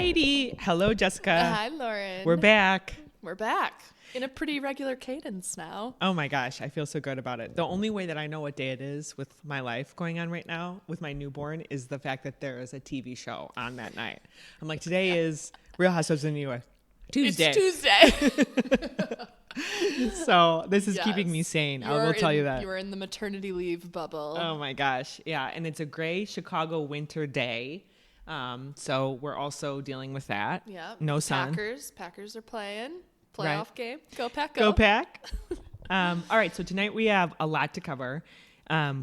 Alrighty. Hello, Jessica. Hi, Lauren. We're back. We're back in a pretty regular cadence now. Oh my gosh, I feel so good about it. The only way that I know what day it is with my life going on right now with my newborn is the fact that there is a TV show on that night. I'm like, today is Real Housewives of New York. Tuesday. It's Tuesday. So this is keeping me sane. I will tell you that. You are in the maternity leave bubble. Oh my gosh. Yeah. And it's a gray Chicago winter day. So we're also dealing with that. Yeah. No sun. Packers are playing. Playoff game. Go Pack. Go Pack. All right. So tonight we have a lot to cover.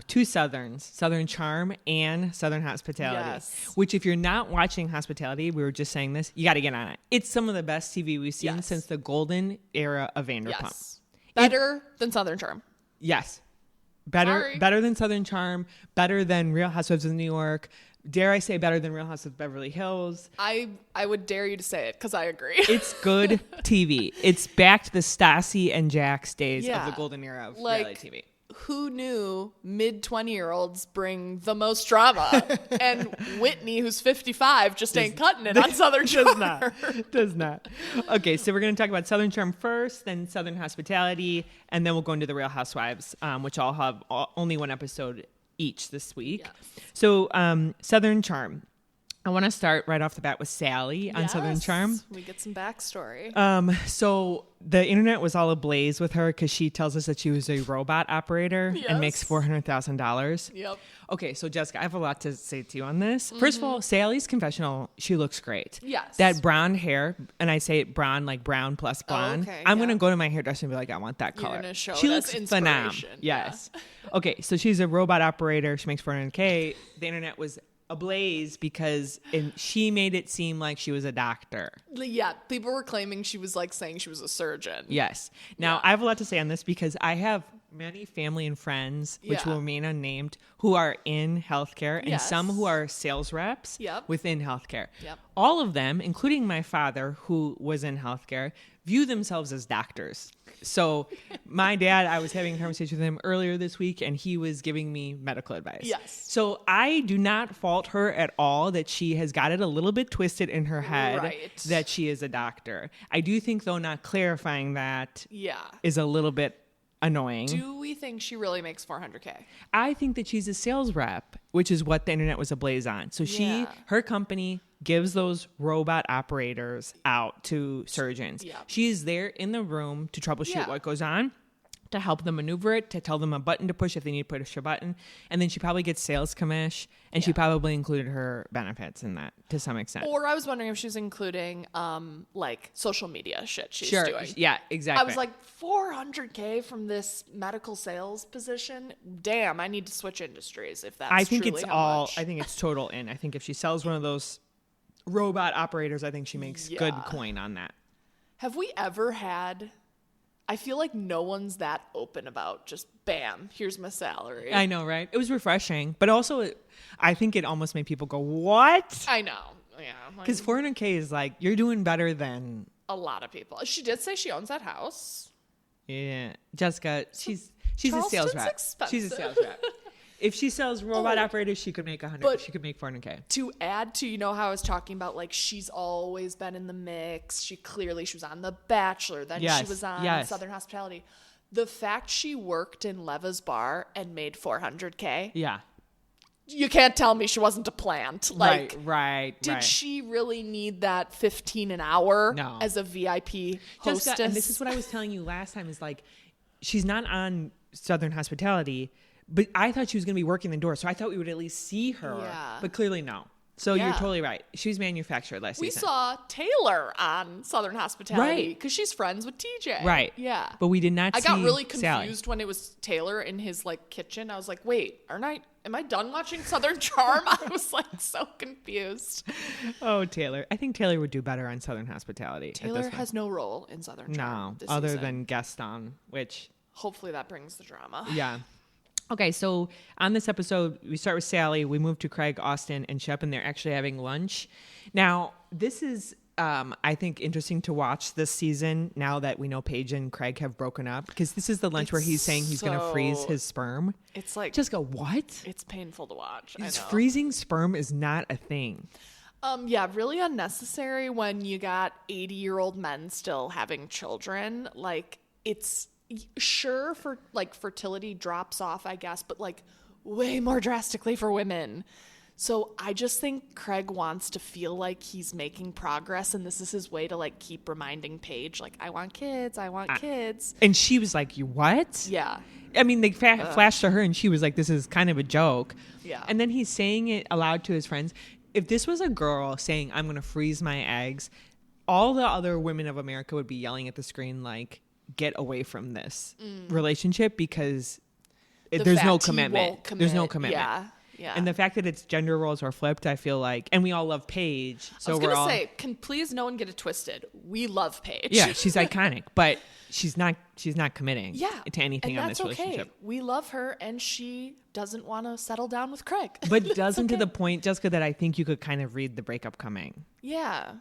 Two Southerns, Southern Charm and Southern Hospitality. Yes. Which, if you're not watching Hospitality, we were just saying this, you got to get on it. It's some of the best TV we've seen since the golden era of Vanderpump. Yes. Better than Southern Charm. Yes. Better than Southern Charm. Better than Real Housewives of New York. Dare I say better than Real Housewives of Beverly Hills? I would dare you to say it because I agree. It's good TV. It's back to the Stassi and Jax days of the golden era of reality TV. Who knew mid-20-year-olds bring the most drama? And Whitney, who's 55, just ain't cutting it on Southern Charm. Does not. Okay, so we're going to talk about Southern Charm first, then Southern Hospitality, and then we'll go into the Real Housewives, which I'll have only one episode each this week. Yes. So Southern Charm. I want to start right off the bat with Sally on Southern Charm. We get some backstory. So the internet was all ablaze with her because she tells us that she was a robot operator and makes $400,000. Yep. Okay, so Jessica, I have a lot to say to you on this. First of all, Sally's confessional, she looks great. Yes. That brown hair, and I say it brown, like brown plus blonde. Oh, okay, I'm going to go to my hairdresser and be like, I want that color. You're going to show she us looks phenomenal. Yes. Okay, so she's a robot operator. She makes $400K. The internet was ablaze because she made it seem like she was a doctor. Yeah, people were claiming she was like saying she was a surgeon. Yes. Now, I have a lot to say on this because I have many family and friends, which will remain unnamed, who are in healthcare and some who are sales reps within healthcare. Yep. All of them, including my father, who was in healthcare, view themselves as doctors. So my dad, I was having a conversation with him earlier this week, and he was giving me medical advice. Yes. So I do not fault her at all that she has got it a little bit twisted in her head that she is a doctor. I do think, though, not clarifying that is a little bit annoying. Do we think she really makes $400K? I think that she's a sales rep, which is what the internet was ablaze on. So her company gives those robot operators out to surgeons. Yeah. She's there in the room to troubleshoot what goes on, to help them maneuver it, to tell them a button to push if they need to push a button. And then she probably gets sales commish, and she probably included her benefits in that to some extent. Or I was wondering if she's including like social media shit she's doing. Yeah, exactly. I was like, $400K from this medical sales position? Damn, I need to switch industries if that's truly how much. I think it's total in. I think if she sells one of those robot operators, I think she makes good coin on that. Have we ever had... I feel like no one's that open about just, bam, here's my salary. I know, right? It was refreshing. But also, I think it almost made people go, what? I know. Yeah. Because $400K is like, you're doing better than... a lot of people. She did say she owns that house. Yeah. Jessica, she's a sales rep. Expensive. She's a sales rep. If she sells robot operators, she could make she could make $400K. To add to, how I was talking about, like, she's always been in the mix. She was on The Bachelor. Then she was on Southern Hospitality. The fact she worked in Leva's bar and made $400K. Yeah. You can't tell me she wasn't a plant. Like, right. Did she really need that $15 an hour as a VIP hostess? Jessica, and this is what I was telling you last time, is like, she's not on Southern Hospitality, but I thought she was going to be working the door, so I thought we would at least see her. Yeah. But clearly no. So you're totally right. She was manufactured last season. We saw Taylor on Southern Hospitality because she's friends with TJ. Right. Yeah. But we did not see Sally. I got really confused Sally. when it was Taylor in his like kitchen. I was like, wait, am I done watching Southern Charm? I was like so confused. Oh, Taylor. I think Taylor would do better on Southern Hospitality. Taylor has no role in Southern Charm this other season. Than guest on, which... hopefully that brings the drama. Yeah. Okay, so on this episode, we start with Sally. We move to Craig, Austin, and Shep, and they're actually having lunch. Now, this is, I think, interesting to watch this season now that we know Paige and Craig have broken up, because this is the lunch where he's saying he's going to freeze his sperm. It's like... just go, what? It's painful to watch. Freezing sperm is not a thing. Yeah, really unnecessary when you got 80-year-old men still having children. Like, it's sure for like fertility drops off, I guess, but like way more drastically for women. So I just think Craig wants to feel like he's making progress, and this is his way to like keep reminding Paige, like, I want kids. And she was like, you what? Yeah. I mean, they flashed to her, and she was like, this is kind of a joke. Yeah. And then he's saying it aloud to his friends. If this was a girl saying, I'm going to freeze my eggs, all the other women of America would be yelling at the screen like, get away from this relationship, because there's no commitment. There's no commitment. Yeah. Yeah. And the fact that it's gender roles are flipped, I feel like, and we all love Paige. So I was going to say, can please no one get it twisted? We love Paige. Yeah, she's iconic, but she's not committing to anything on this relationship. Okay. We love her, and she doesn't want to settle down with Craig. But doesn't to the point, Jessica, that I think you could kind of read the breakup coming. Yeah.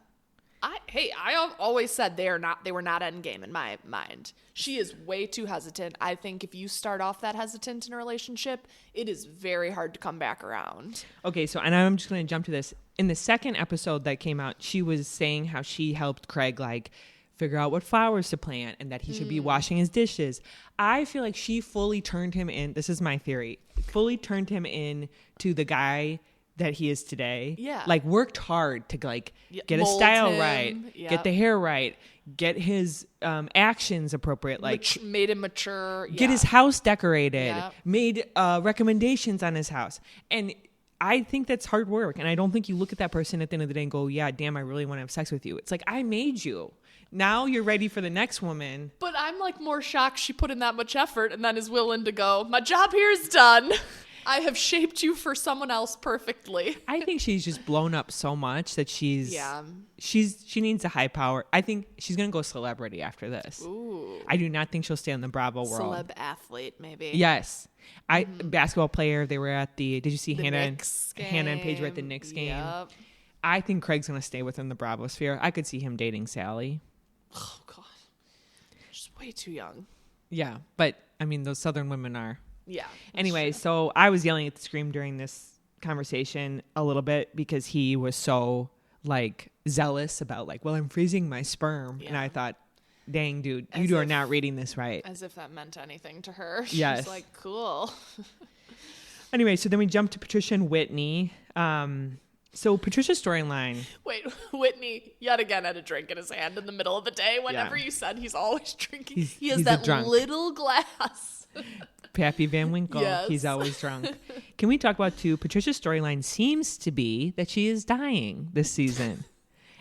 I always said they were not endgame in my mind. She is way too hesitant. I think if you start off that hesitant in a relationship, it is very hard to come back around. Okay, so and I'm just going to jump to this. In the second episode that came out, she was saying how she helped Craig like figure out what flowers to plant and that he should be washing his dishes. I feel like she fully turned him in. This is my theory. Fully turned him in to the guy that he is today. Yeah. Like worked hard to like get his style right, get the hair right, get his actions appropriate, like made him mature, get his house decorated, made recommendations on his house. And I think that's hard work. And I don't think you look at that person at the end of the day and go, yeah, damn, I really want to have sex with you. It's like, I made you. Now you're ready for the next woman. But I'm like more shocked she put in that much effort and then is willing to go, my job here is done. I have shaped you for someone else perfectly. I think she's just blown up so much that she needs a high power. I think she's going to go celebrity after this. Ooh. I do not think she'll stay in the Bravo world. Celeb athlete, maybe. Yes. Basketball player, they were at did you see Hannah and Paige were at the Knicks game? Yep. I think Craig's going to stay within the Bravo sphere. I could see him dating Sally. Oh, God. She's way too young. Yeah, but I mean, those Southern women are. Yeah. Anyway, so I was yelling at the screen during this conversation a little bit because he was so like zealous about like, well, I'm freezing my sperm. Yeah. And I thought, dang, dude, you are not reading this right. As if that meant anything to her. Yes. She's like, cool. Anyway, so then we jump to Patricia and Whitney. So Patricia's storyline. Wait, Whitney yet again had a drink in his hand in the middle of the day. Whenever you said he's always drinking, he has that little glass. Pappy Van Winkle. Yes. He's always drunk. Can we talk about Patricia's storyline seems to be that she is dying this season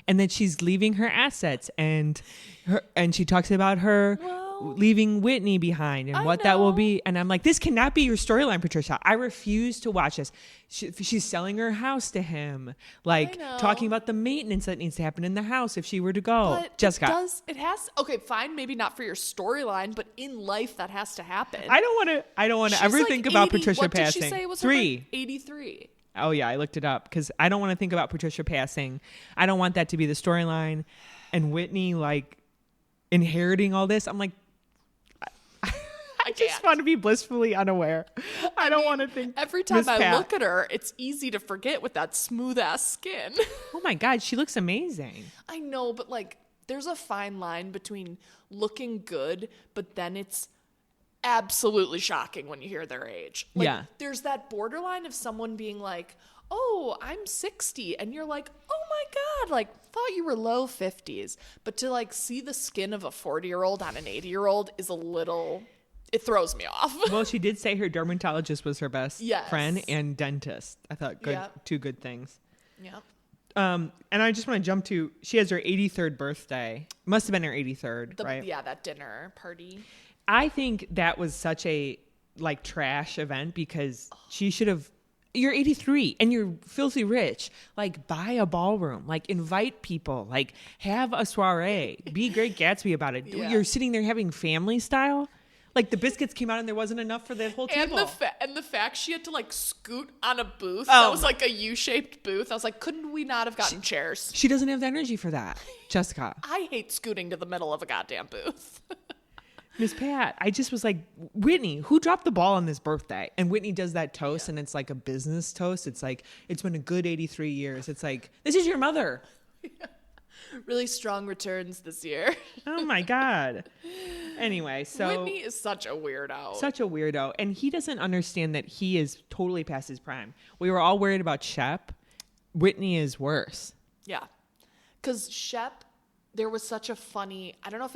and that she's leaving her assets and she talks about her leaving Whitney behind and what that will be. And I'm like, this cannot be your storyline, Patricia. I refuse to watch this. She's selling her house to him, like talking about the maintenance that needs to happen in the house if she were to go. But Jessica, it has. Okay, fine, maybe not for your storyline, but in life that has to happen. I don't want to ever like think about Patricia what passing. Did she say was 83? Oh yeah, I looked it up because I don't want to think about Patricia passing. I don't want that to be the storyline, and Whitney like inheriting all this. I'm like, I just want to be blissfully unaware. I don't want to think. Every time I look at her, it's easy to forget with that smooth ass skin. Oh my God, she looks amazing. I know, but like, there's a fine line between looking good, but then it's absolutely shocking when you hear their age. Like, there's that borderline of someone being like, oh, I'm 60. And you're like, oh my God, like, thought you were low 50s. But to like see the skin of a 40-year-old on an 80-year-old is a little... It throws me off. Well, she did say her dermatologist was her best friend and dentist. I thought two good things. Yep. And I just want to jump to, she has her 83rd birthday. Must have been her 83rd, right? Yeah, that dinner party. I think that was such a like trash event because she should have, you're 83 and you're filthy rich. Like buy a ballroom, like invite people, like have a soiree, be Great Gatsby about it. Yeah. You're sitting there having family style. Like the biscuits came out and there wasn't enough for the whole table. And the fact she had to like scoot on a booth that was like a U-shaped booth. I was like, couldn't we not have gotten chairs? She doesn't have the energy for that, Jessica. I hate scooting to the middle of a goddamn booth. Miss Pat, I just was like, Whitney, who dropped the ball on this birthday? And Whitney does that toast, and it's like a business toast. It's like, it's been a good 83 years. It's like, this is your mother. Yeah. Really strong returns this year. Oh my God. Anyway, so Whitney is such a weirdo. Such a weirdo. And he doesn't understand that he is totally past his prime. We were all worried about Shep. Whitney is worse. Yeah. Because Shep, there was such a funny, I don't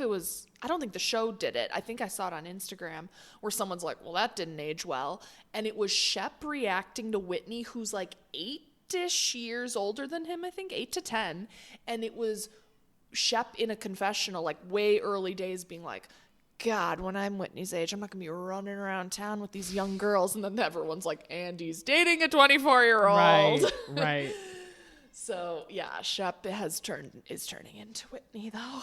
think the show did it. I think I saw it on Instagram where someone's like, well, that didn't age well. And it was Shep reacting to Whitney, who's like 8-ish years older than him, I think 8 to 10. And it was Shep in a confessional, like way early days, being like, God, when I'm Whitney's age, I'm not going to be running around town with these young girls. And then everyone's like, Andy's dating a 24-year-old. Right. So, yeah, Shep is turning into Whitney, though.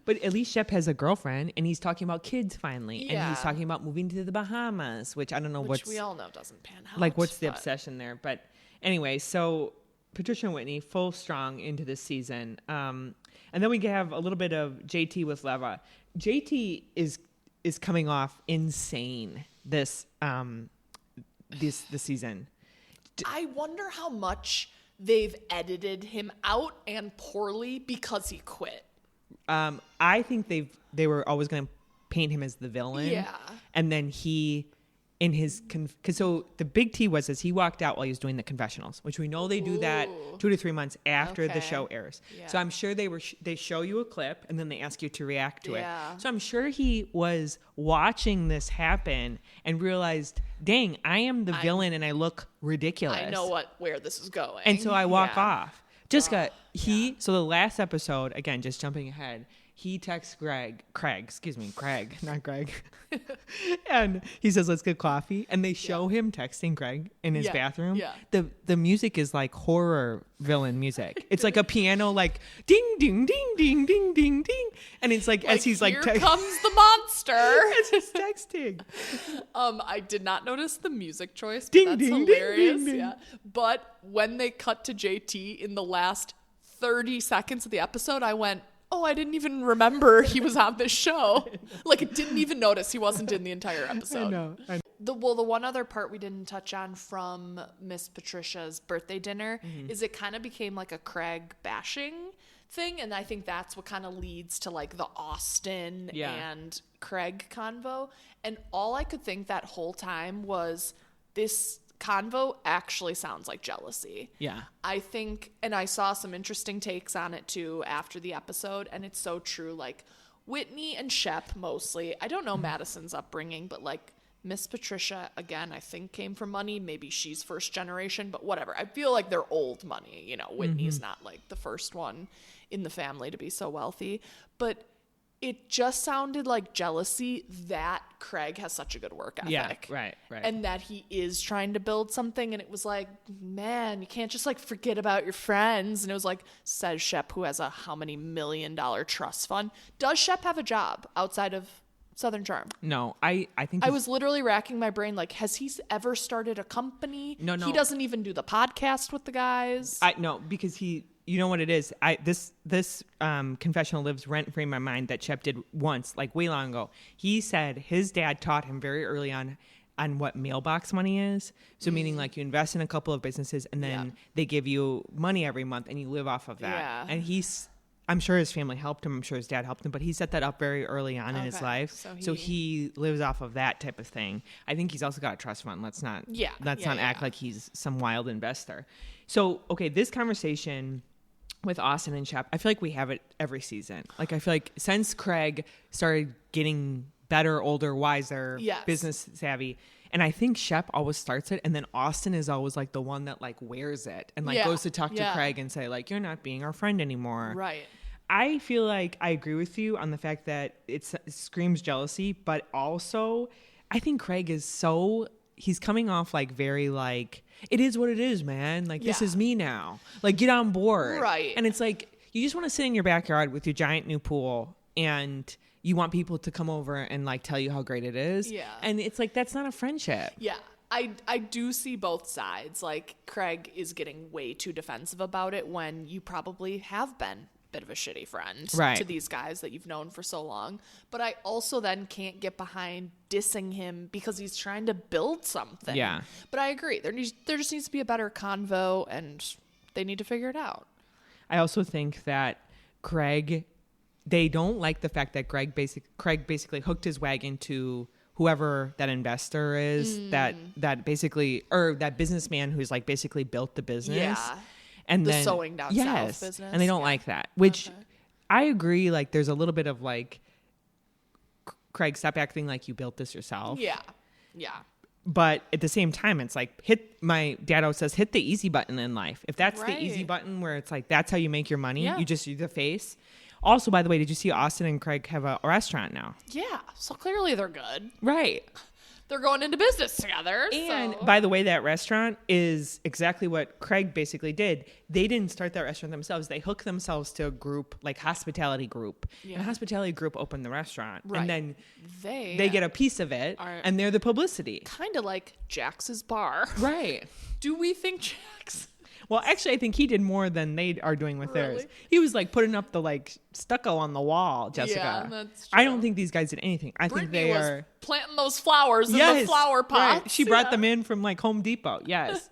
But at least Shep has a girlfriend, and he's talking about kids finally. Yeah. And he's talking about moving to the Bahamas, which I don't know which we all know doesn't pan out. Like, what's the obsession there? But anyway, so Patricia and Whitney, full strong into this season. And then we have a little bit of JT with Leva. JT is coming off insane this season. I wonder how much they've edited him out and poorly because he quit. I think they were always going to paint him as the villain. Yeah. And then he, in his, so the big T was he walked out while he was doing the confessionals, which we know they do that 2 to 3 months after the show airs. Yeah. So I'm sure they show you a clip and then they ask you to react to it. So I'm sure he was watching this happen and realized, dang, I am the villain and I look ridiculous. I know where this is going. And so I walk off. So the last episode, again, just jumping ahead, he texts Craig, not Greg. And he says, let's get coffee. And they show him texting Greg in his bathroom. Yeah. The music is like horror villain music. It's like a piano, like ding, ding, ding, ding, ding, ding, ding. And it's like as he's like, here comes the monster. As he's texting. I did not notice the music choice, but ding, that's ding, hilarious. Ding, ding, yeah. But when they cut to JT in the last 30 seconds of the episode, I went, oh, I didn't even remember he was on this show. Like, I didn't even notice he wasn't in the entire episode. I know. The one other part we didn't touch on from Miss Patricia's birthday dinner is it kind of became like a Craig bashing thing. And I think that's what kind of leads to like the Austin and Craig convo. And all I could think that whole time was this convo actually sounds like jealousy. Yeah. I think, and I saw some interesting takes on it too after the episode, and it's so true. Like Whitney and Shep mostly. I don't know Madison's upbringing, but like Miss Patricia, again, I think came from money. Maybe she's first generation, but whatever. I feel like they're old money. You know, Whitney's not like the first one in the family to be so wealthy. But it just sounded like jealousy that Craig has such a good work ethic. Yeah, right. And that he is trying to build something. And it was like, man, you can't just like forget about your friends. And it was like, says Shep, who has a how many $1 million trust fund. Does Shep have a job outside of Southern Charm? No, I think I was literally racking my brain. Like, has he ever started a company? No. He doesn't even do the podcast with the guys. No, because you know what it is? This confessional lives rent free in my mind that Shep did once, like way long ago. He said his dad taught him very early on what mailbox money is. So meaning like you invest in a couple of businesses and then they give you money every month and you live off of that. Yeah. And I'm sure his family helped him. I'm sure his dad helped him, but he set that up very early on in his life. So he lives off of that type of thing. I think he's also got a trust fund. Let's not act like he's some wild investor. So, okay, this conversation with Austin and Shep, I feel like we have it every season. Like, I feel like since Craig started getting better, older, wiser, business savvy, and I think Shep always starts it, and then Austin is always like the one that like wears it and like goes to talk to Craig and say like, you're not being our friend anymore. Right. I feel like I agree with you on the fact that it screams jealousy, but also I think Craig is he's coming off like very like, it is what it is, man. Like, this is me now. Like, get on board. Right. And it's like, you just want to sit in your backyard with your giant new pool and you want people to come over and like tell you how great it is. Yeah. And it's like, that's not a friendship. Yeah. I do see both sides. Like, Craig is getting way too defensive about it when you probably have been bit of a shitty friend right. to these guys that you've known for so long. But I also then can't get behind dissing him because he's trying to build something. Yeah. But I agree. There just needs to be a better convo, and they need to figure it out. I also think that Craig, they don't like the fact that Craig basically hooked his wagon to whoever that investor is, that basically, or that businessman who's like basically built the business. Yeah. And the then, sewing down south business. And they don't like that, which I agree. Like there's a little bit of like, Craig, stop acting like you built this yourself. Yeah. Yeah. But at the same time, it's like my dad always says, hit the easy button in life. If that's the easy button where it's like, that's how you make your money. You just use the face. Also, by the way, did you see Austin and Craig have a restaurant now? Yeah. So clearly they're good. Right. They're going into business together. And by the way, that restaurant is exactly what Craig basically did. They didn't start that restaurant themselves. They hooked themselves to a group, like hospitality group. Yeah. And a hospitality group opened the restaurant. Right. And then they get a piece of it, and they're the publicity. Kind of like Jax's bar. Right. Do we think Jax... Well, actually, I think he did more than they are doing with theirs. He was like putting up the like stucco on the wall, Jessica. Yeah, that's true. I don't think these guys did anything. I think they are planting those flowers in the flower pots. Right. She brought them in from like Home Depot. Yes.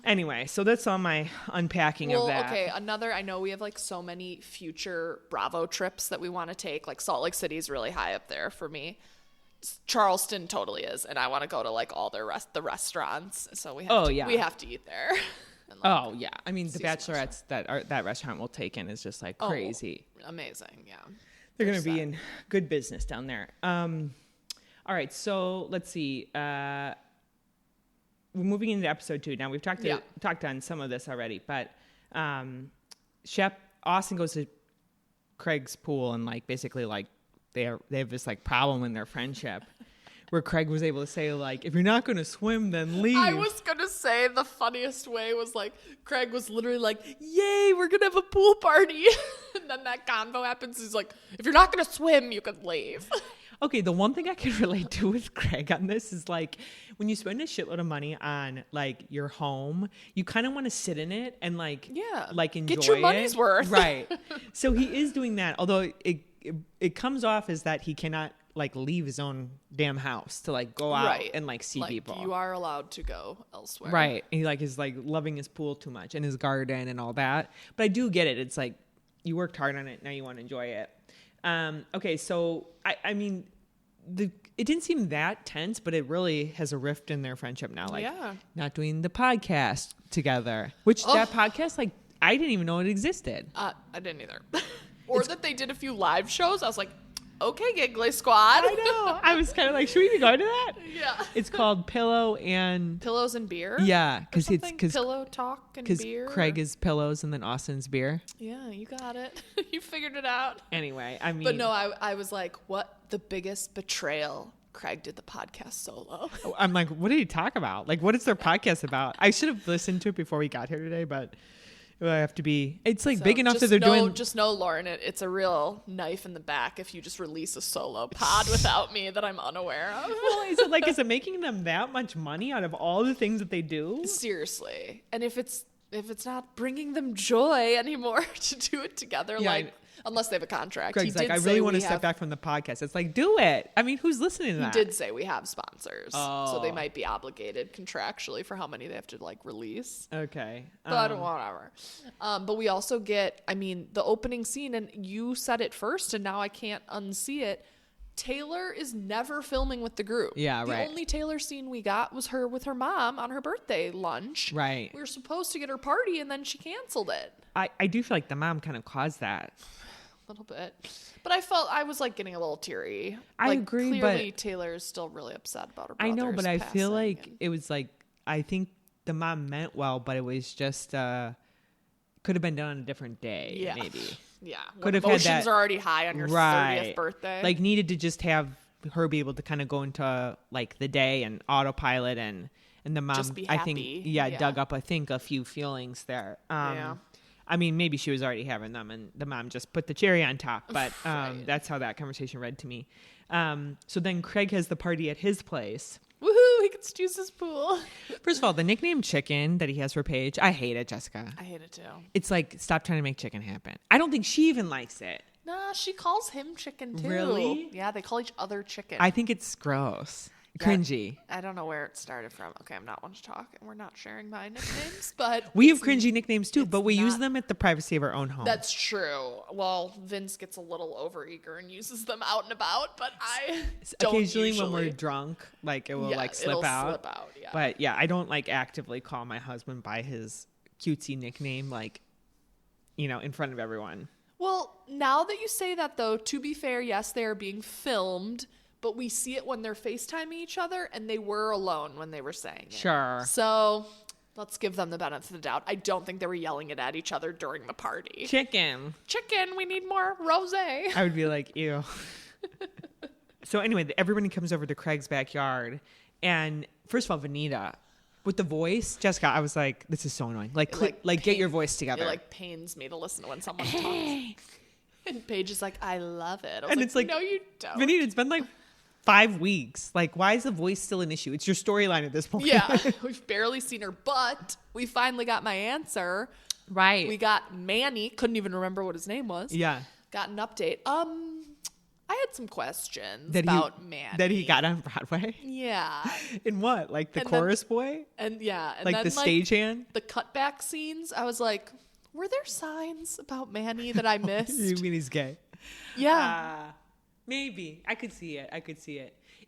Anyway, so that's all my unpacking of that. Okay, I know we have like so many future Bravo trips that we want to take. Like Salt Lake City is really high up there for me. Charleston totally is, and I want to go to like all the restaurants. So we have to eat there. Oh yeah, I mean the bachelorettes that restaurant will take in is just like crazy. Amazing, yeah. They're going to be in good business down there. All right, so let's see. We're moving into episode 2 now. We've talked on some of this already, but Austin goes to Craig's pool and like basically like they have this like problem in their friendship. Where Craig was able to say, like, if you're not going to swim, then leave. I was going to say the funniest way was, like, Craig was literally like, yay, we're going to have a pool party. And then that convo happens. He's like, if you're not going to swim, you can leave. Okay, the one thing I can relate to with Craig on this is, like, when you spend a shitload of money on, like, your home, you kind of want to sit in it and, like, enjoy it. Get your money's worth. Right. So he is doing that, although it comes off as that he cannot like leave his own damn house to like go out and like see people. You are allowed to go elsewhere. Right. And he like is like loving his pool too much and his garden and all that. But I do get it. It's like you worked hard on it. Now you want to enjoy it. Okay. So I mean, it didn't seem that tense, but it really has a rift in their friendship now. Like not doing the podcast together, which that podcast, like I didn't even know it existed. I didn't either. Or that they did a few live shows. I was like, okay, Giggly Squad. I know. I was kind of like, should we be going to that? Yeah. It's called Pillows and Beer. Yeah, because Pillow Talk and Beer. Because Craig is pillows and then Austin's beer. Yeah, you got it. You figured it out. Anyway, I mean, but no, I was like, what the biggest betrayal? Craig did the podcast solo. I'm like, what did he talk about? Like, what is their podcast about? I should have listened to it before we got here today, but. I have to be. It's like big enough that they're doing. Just know, Lauren, it's a real knife in the back if you just release a solo pod without me that I'm unaware of. Well, is it making them that much money out of all the things that they do? Seriously, and if it's not bringing them joy anymore to do it together, unless they have a contract. Greg's like, I really want to step back from the podcast. It's like, do it. I mean, who's listening to that? He did say we have sponsors. So they might be obligated contractually for how many they have to like release. Okay. But whatever. But we also get, I mean, the opening scene, and you said it first, and now I can't unsee it. Taylor is never filming with the group. Yeah, right. The only Taylor scene we got was her with her mom on her birthday lunch. Right. We were supposed to get her party, and then she canceled it. I do feel like the mom kind of caused that. A little bit. But I was like getting a little teary. I agree, clearly Taylor is still really upset about her brother's I know, but I feel like and... it was like, I think the mom meant well, but it was just, could have been done on a different day, maybe. Yeah. Could have emotions had that, are already high on your 30th birthday. Like needed to just have her be able to kind of go into like the day and autopilot and the mom, just be happy. I think, dug up, I think, a few feelings there. I mean, maybe she was already having them and the mom just put the cherry on top, but that's how that conversation read to me. So then Craig has the party at his place. Woohoo! He It's Juice's pool. First of all, the nickname Chicken that he has for Paige, I hate it, Jessica. I hate it too. It's like, stop trying to make chicken happen. I don't think she even likes it. Nah, she calls him Chicken too. Really? Yeah, they call each other Chicken. I think it's gross. Cringy. I don't know where it started from. Okay, I'm not one to talk, and we're not sharing my nicknames, but we have cringy nicknames too, but we use them at the privacy of our own home. That's true. Well, Vince gets a little overeager and uses them out and about, but I don't occasionally usually. when we're drunk, like it will like slip out. Yeah. But yeah, I don't like actively call my husband by his cutesy nickname, like, you know, in front of everyone. Well, now that you say that though, to be fair, yes, they are being filmed. But we see it when they're FaceTiming each other, and they were alone when they were saying it. Sure. So let's give them the benefit of the doubt. I don't think they were yelling it at each other during the party. Chicken, we need more rosé. I would be like, ew. So anyway, everybody comes over to Craig's backyard. And first of all, Vanita, with the voice, Jessica, I was like, this is so annoying. Like get your voice together. It like pains me to listen to when someone talks. And Paige is like, I love it. And it's like, no, you don't. Vanita, it's been like 5 weeks. Like, why is the voice still an issue? It's your storyline at this point. Yeah, we've barely seen her, but we finally got my answer. Right. We got Manny. Couldn't even remember what his name was. Yeah. Got an update. I had some questions about Manny. That he got on Broadway? Yeah. In what? Like the chorus boy? And yeah. And like then, the stagehand? The cutback scenes, I was like, were there signs about Manny that I missed? You mean he's gay? Yeah. Maybe. I could see it.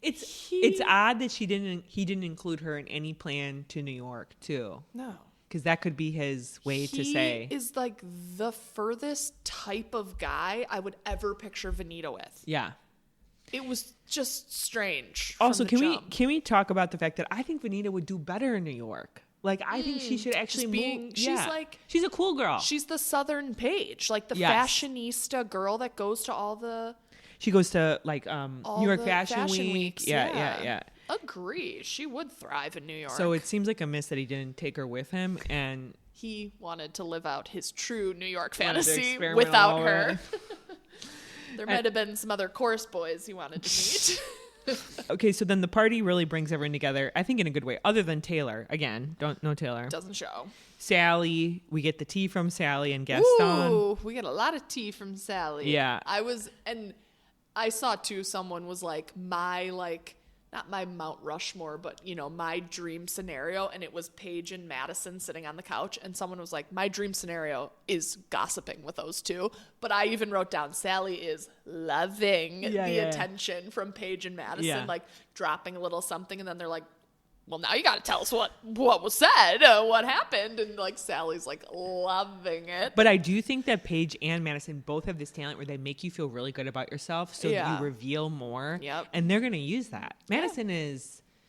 It's odd that he didn't include her in any plan to New York too. No. Because that could be his way to say. He is like the furthest type of guy I would ever picture Vanita with. Yeah. It was just strange. Also, can we talk about the fact that I think Vanita would do better in New York? Like, I think she should actually move. She's a cool girl. She's the Southern Paige, like the fashionista girl that goes to all the. She goes to like New York Fashion Week. Weeks, Yeah. Agree. She would thrive in New York. So it seems like a miss that he didn't take her with him, and he wanted to live out his true New York fantasy without her. There might have been some other chorus boys he wanted to meet. Okay, so then the party really brings everyone together, I think in a good way, other than Taylor. Again, don't know Taylor. Doesn't show. Sally, we get the tea from Sally and Gaston. Ooh, we get a lot of tea from Sally. Yeah. I saw too, someone was like, not my Mount Rushmore, but, you know, my dream scenario. And it was Paige and Madison sitting on the couch. And someone was like, my dream scenario is gossiping with those two. But I even wrote down, Sally is loving the attention from Paige and Madison, like dropping a little something. And then they're like, well, now you got to tell us what was said, what happened. And like Sally's like loving it. But I do think that Paige and Madison both have this talent where they make you feel really good about yourself. So that you reveal more. Yep. And they're going to use that. Madison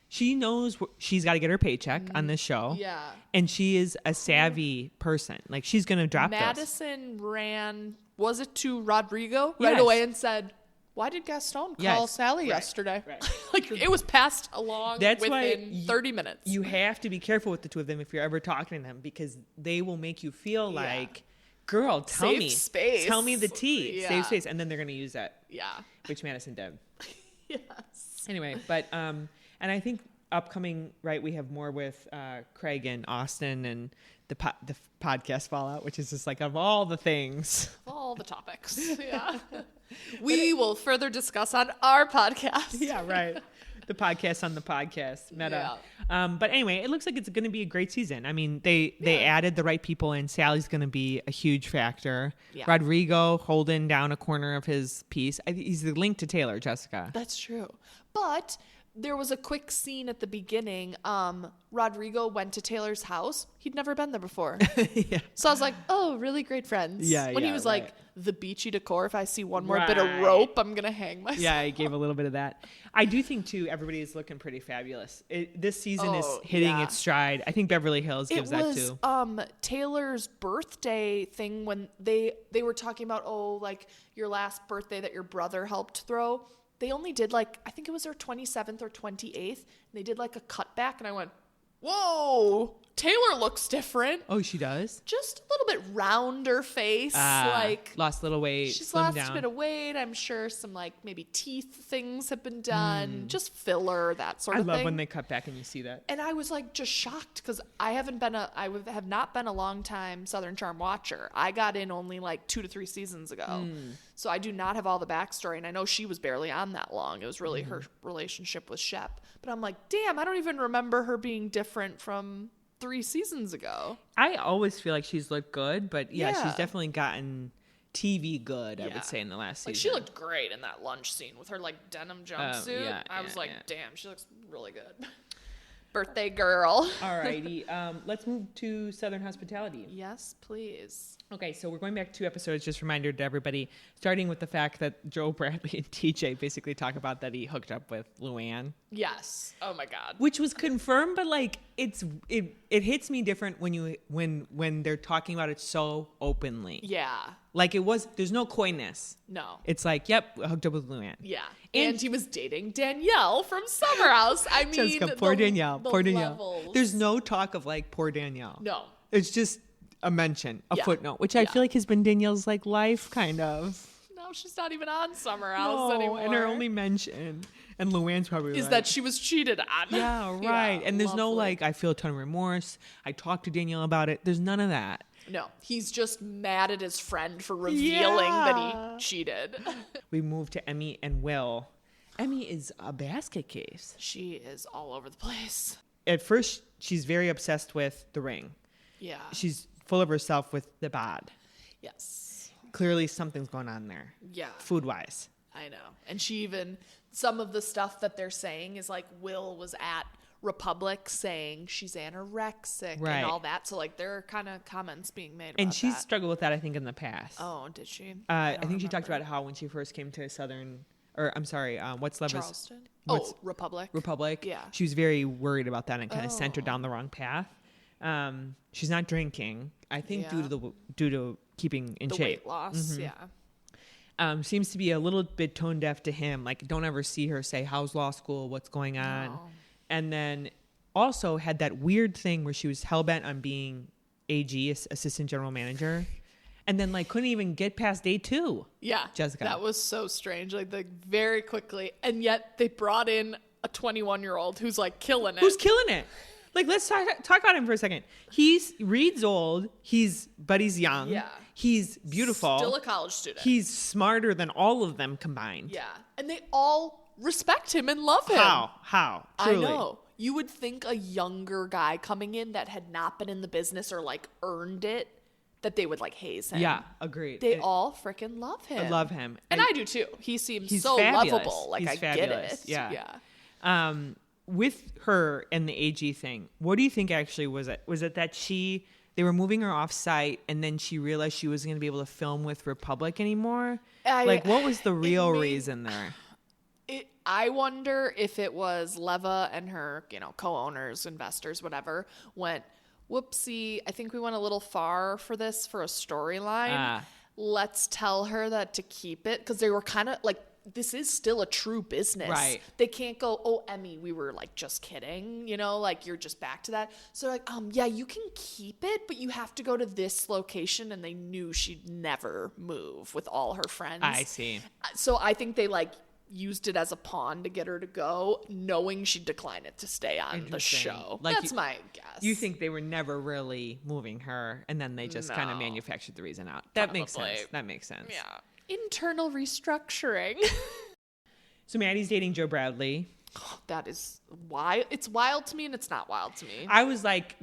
she knows she's got to get her paycheck on this show. Yeah. And she is a savvy person. Like she's going to drop Madison ran, was it to Rodrigo right away and said, why did Gaston call Sally yesterday? Right. Like it was passed along within 30 minutes. You have to be careful with the two of them if you're ever talking to them because they will make you feel like, girl, tell me the tea, save space, and then they're going to use that. Yeah, which Madison did. Yes. Anyway, but and I think upcoming we have more with Craig and Austin and the podcast fallout, which is just like of all the things, all the topics. Yeah. We will further discuss on our podcast. Yeah, right. The podcast on the podcast. Meta. Yeah. But anyway, it looks like it's going to be a great season. I mean, they added the right people in. Sally's going to be a huge factor. Yeah. Rodrigo holding down a corner of his piece. He's the link to Taylor, Jessica. That's true. But there was a quick scene at the beginning. Rodrigo went to Taylor's house. He'd never been there before. Yeah. So I was like, oh, really great friends. Yeah. When he was like, the beachy decor, if I see one more bit of rope, I'm going to hang myself. Yeah, I gave a little bit of that. I do think, too, everybody is looking pretty fabulous. This season is hitting its stride. I think Beverly Hills gives that, too. It was Taylor's birthday thing when they were talking about, like, your last birthday that your brother helped throw. They only did, I think it was their 27th or 28th, and they did, a cutback, and I went, Whoa. Taylor looks different. Oh, she does? Just a little bit rounder face. Like lost a little weight. She's lost a bit of weight. I'm sure some like maybe teeth things have been done. Just filler, that sort of thing. I love when they cut back and you see that. And I was like just shocked because I have not been a long time Southern Charm watcher. I got in only like 2 to 3 seasons ago. So I do not have all the backstory. And I know she was barely on that long. It was really her relationship with Shep. But I'm like, damn, I don't even remember her being different from 3 seasons ago. I always feel like she's looked good, but yeah. She's definitely gotten TV good, I would say, in the last season. Like, she looked great in that lunch scene with her like denim jumpsuit. I was like, damn, she looks really good. Birthday girl. Alrighty. Let's move to Southern Hospitality. Yes, please. Okay, so we're going back 2 episodes. Just a reminder to everybody, starting with the fact that Joe Bradley and TJ basically talk about that he hooked up with Luann. Yes. Oh my God. Which was confirmed, but like it hits me different when they're talking about it so openly. Yeah. Like there's no coyness. No. It's like, yep, hooked up with Luann. Yeah. And he was dating Danielle from Summer House. I mean, Jessica, poor Danielle. Levels. There's no talk of like poor Danielle. No. It's just a mention, a footnote, which I feel like has been Danielle's like life kind of. No, she's not even on Summer House anymore. And her only mention, and Luann's probably is that she was cheated on. Yeah, right. And there's no like, I feel a ton of remorse. I talked to Danielle about it. There's none of that. No, he's just mad at his friend for revealing that he cheated. We move to Emmy and Will. Emmy is a basket case. She is all over the place. At first, she's very obsessed with the ring. Yeah. She's full of herself with the bod. Yes. Clearly something's going on there. Yeah. Food-wise. I know. And she even, some of the stuff that they're saying is like Will was at Republic saying she's anorexic and all that. So like there are kind of comments being made about and she's that. Struggled with that, I think, in the past. Oh, did she? I think she talked about how when she first came to Southern, or I'm sorry, what's Leva's? Charleston? Republic. Republic. Yeah. She was very worried about that and kind of sent her down the wrong path. She's not drinking, I think, due to keeping in shape. Weight loss, Seems to be a little bit tone deaf to him. Like, don't ever see her say, how's law school? What's going on? No. And then also had that weird thing where she was hell-bent on being AG, assistant general manager. And then, like, couldn't even get past day 2. Yeah. Jessica. That was so strange. Like, very quickly. And yet they brought in a 21-year-old who's, like, killing it. Who's killing it? Like, let's talk about him for a second. Reed's old, but he's young. Yeah. He's beautiful. Still a college student. He's smarter than all of them combined. Yeah. And they all respect him and love him. How? Truly. I know. You would think a younger guy coming in that had not been in the business or, like, earned it, that they would, like, haze him. Yeah, agreed. They all freaking love him. I love him. And I do, too. He seems so fabulous. Lovable. Like, I fabulous. Get it. Yeah. With her and the AG thing, what do you think actually was it? Was it that they were moving her off site and then she realized she wasn't going to be able to film with Republic anymore? What was the real reason there? I wonder if it was Leva and her, co-owners, investors, whatever, went, whoopsie, I think we went a little far for a storyline. Let's tell her that to keep it. Because they were kind of like, this is still a true business. Right. They can't go, oh, Emmy, we were like just kidding, like you're just back to that. So like, yeah, you can keep it, but you have to go to this location. And they knew she'd never move with all her friends. I see. So I think they like used it as a pawn to get her to go, knowing she'd decline it to stay on the show. Like that's my guess. You think they were never really moving her, and then they just kind of manufactured the reason out. That makes sense. Yeah. Internal restructuring. So Maddie's dating Joe Bradley. That is wild. It's wild to me, and it's not wild to me. I was like,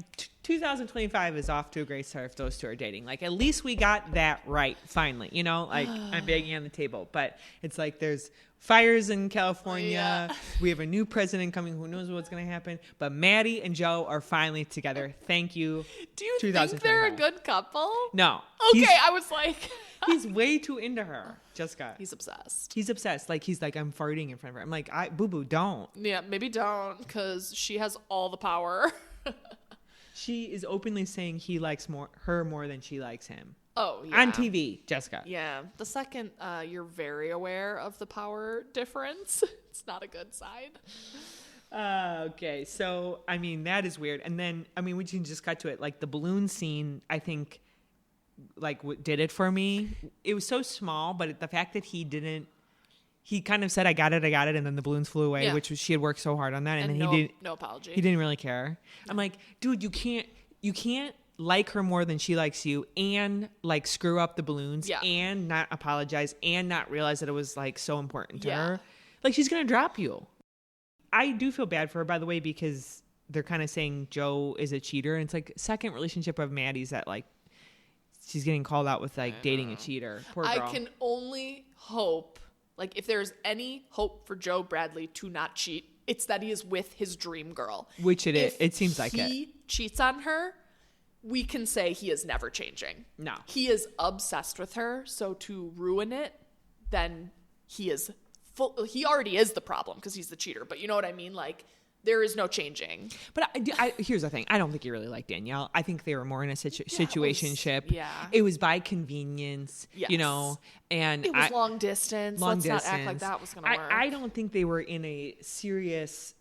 2025 is off to a great start if those two are dating. Like, at least we got that right, finally. Like, I'm banging on the table. But it's like there's fires in California. Yeah. We have a new president coming. Who knows what's going to happen? But Maddie and Joe are finally together. Thank you. Do you think they're a good couple? No. Okay, I was like... He's way too into her, Jessica. He's obsessed. Like, he's like, I'm farting in front of her. I'm like, boo-boo, don't. Yeah, maybe don't, because she has all the power. She is openly saying he likes her more than she likes him. Oh, yeah. On TV, Jessica. Yeah. The second you're very aware of the power difference, it's not a good sign. Okay, so I mean that is weird, and then I mean we can just cut to it. Like the balloon scene, I think, like what did it for me. It was so small, but the fact that he didn't, he kind of said, "I got it," and then the balloons flew away, which was, she had worked so hard on that, and then he didn't. No apology. He didn't really care. I'm like, dude, you can't like her more than she likes you, and like screw up the balloons, and not apologize, and not realize that it was like so important to her. Like she's gonna drop you. I do feel bad for her, by the way, because they're kind of saying Joe is a cheater. And it's like second relationship of Maddie's that like she's getting called out with like dating a cheater. Poor girl. I can only hope, like if there's any hope for Joe Bradley to not cheat, it's that he is with his dream girl. Which it is. It seems like it. If he cheats on her, we can say he is never changing. No. He is obsessed with her. So to ruin it, then he is he already is the problem because he's the cheater, but you know what I mean? Like there is no changing. But here's the thing. I don't think he really liked Danielle. I think they were more in a situationship. It was by convenience, you know, and it was long distance. Let's not act like that was going to work. I don't think they were in a serious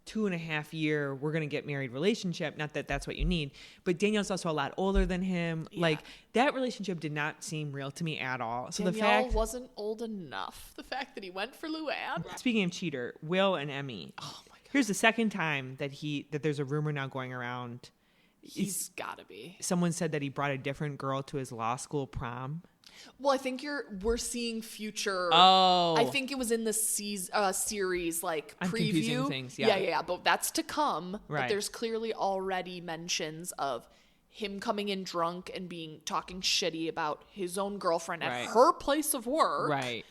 2.5 year we're gonna get married relationship. Not that that's what you need, but Danielle's also a lot older than him. Like that relationship did not seem real to me at all. So Danielle wasn't old enough. The fact that he went for Luann. Speaking of cheater, Will and Emmy. Oh my God. Here's the second time that there's a rumor now going around. He's gotta be. Someone said that he brought a different girl to his law school prom. Well, I think we're seeing future. Oh, I think it was in the series like I'm preview. Confusing things. Yeah. But that's to come. Right. But there's clearly already mentions of him coming in drunk and talking shitty about his own girlfriend at her place of work. Right.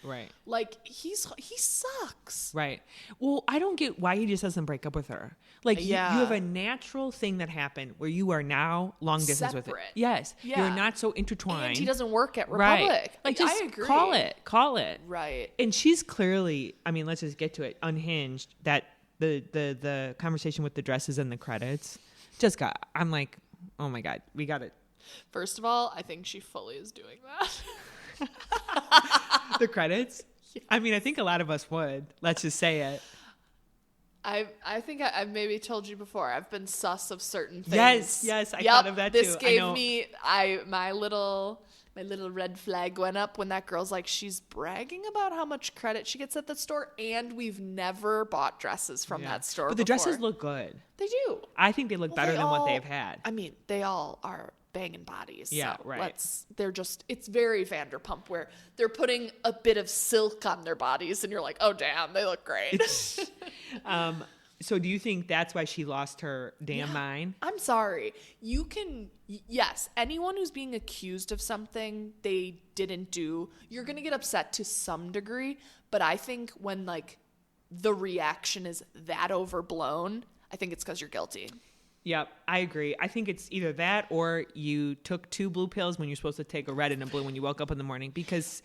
Like he sucks. Right. Well, I don't get why he just doesn't break up with her. Like you have a natural thing that happened where you are now long distance with it. Yes. Yeah. You're not so intertwined. And he doesn't work at Republic. Right. Like just I agree. Call it. Right. And she's clearly, I mean, let's just get to it, unhinged. That the conversation with the dresses and the credits I'm like, oh my God, we got it. First of all, I think she fully is doing that. The credits? Yeah. I mean, I think a lot of us would. Let's just say it. I think I've maybe told you before. I've been sus of certain things. Yes, I thought of that too. This gave me my little red flag went up when that girl's like, she's bragging about how much credit she gets at the store, and we've never bought dresses from that store But the dresses look good. They do. I think they look better than what they've had. I mean, they all are banging bodies. Yeah, so right. It's very Vanderpump where they're putting a bit of silk on their bodies and you're like, oh damn, they look great. So do you think that's why she lost her damn mind? I'm sorry. Yes, anyone who's being accused of something they didn't do, you're going to get upset to some degree. But I think when like the reaction is that overblown, I think it's because you're guilty. Yep, I agree. I think it's either that or you took 2 blue pills when you're supposed to take a red and a blue when you woke up in the morning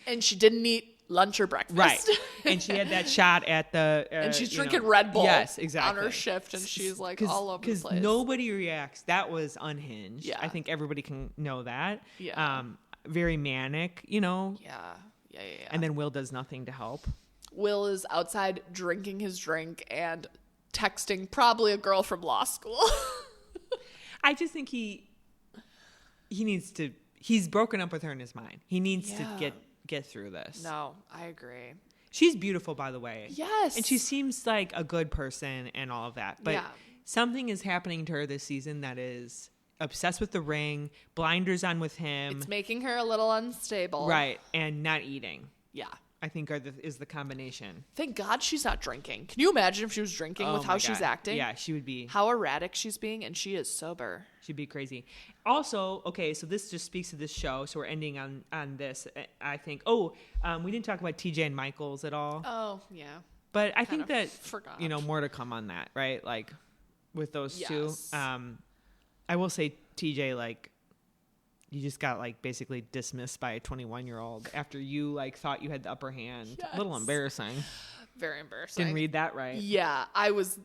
and she didn't eat lunch or breakfast. Right. And she had that shot at the... and she's drinking Red Bull. Yes, exactly. On her shift and she's like all over the place. Because nobody reacts. That was unhinged. Yeah. I think everybody can know that. Yeah. Very manic, you know? Yeah. And then Will does nothing to help. Will is outside drinking his drink and texting probably a girl from law school. I just think he needs to... He's broken up with her in his mind. He needs to get through this. No, I agree. She's beautiful, by the way. Yes. And she seems like a good person and all of that. But something is happening to her this season that is obsessed with the ring, blinders on with him. It's making her a little unstable. Right. And not eating. Yeah. I think is the combination. Thank God she's not drinking. Can you imagine if she was drinking with how she's acting? Yeah, she would be. How erratic she's being, and she is sober. She'd be crazy. Also, okay, so this just speaks to this show, so we're ending on this, I think. We didn't talk about TJ and Michaels at all. Oh, yeah. But I think that, forgot. More to come on that, right? Like, with those two. I will say, TJ, like, you just got like basically dismissed by a 21-year-old after you like thought you had the upper hand. Yes. A little embarrassing. Very embarrassing. Didn't read that right. Yeah,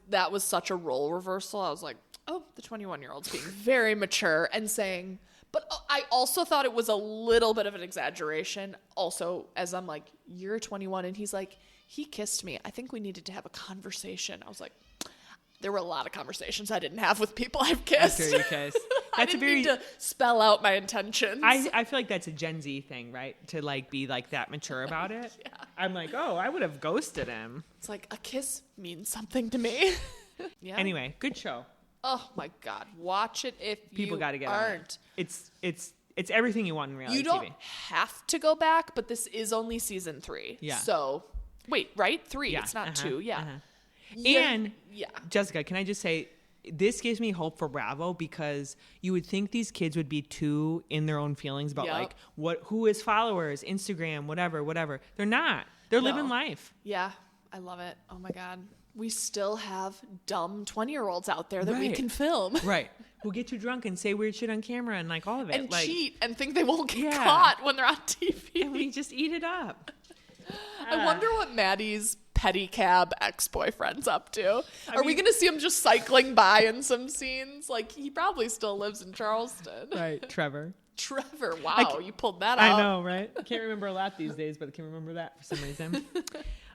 that was such a role reversal. I was like, oh, the 21-year-old's being very mature and saying, but I also thought it was a little bit of an exaggeration. Also, as I'm like, you're 21, and he's like, he kissed me. I think we needed to have a conversation. I was like, there were a lot of conversations I didn't have with people I've kissed. After you kissed. I didn't need to spell out my intentions. I feel like that's a Gen Z thing, right? To like be like that mature about it. Yeah. I'm like, oh, I would have ghosted him. It's like a kiss means something to me. Yeah. Anyway, good show. Oh my God, watch it if people got to get aren't. On it. It's everything you want in reality TV. You don't have to go back, but this is only season 3. Yeah. So wait, right? 3. Yeah. It's not 2. Yeah. And Jessica, can I just say, this gives me hope for Bravo, because you would think these kids would be too in their own feelings about like who is followers, Instagram, whatever. They're not. They're living life. Yeah. I love it. Oh my God. We still have dumb 20-year-olds out there that we can film. Right. Who get too drunk and say weird shit on camera and like all of it. And like, cheat and think they won't get caught when they're on TV. And we just eat it up. I wonder what Maddie's pedicab ex-boyfriend's up to. Are we going to see him just cycling by in some scenes? Like, he probably still lives in Charleston. Right. Trevor. Wow, you pulled that out. I know, right? I can't remember a lot these days, but I can remember that for some reason.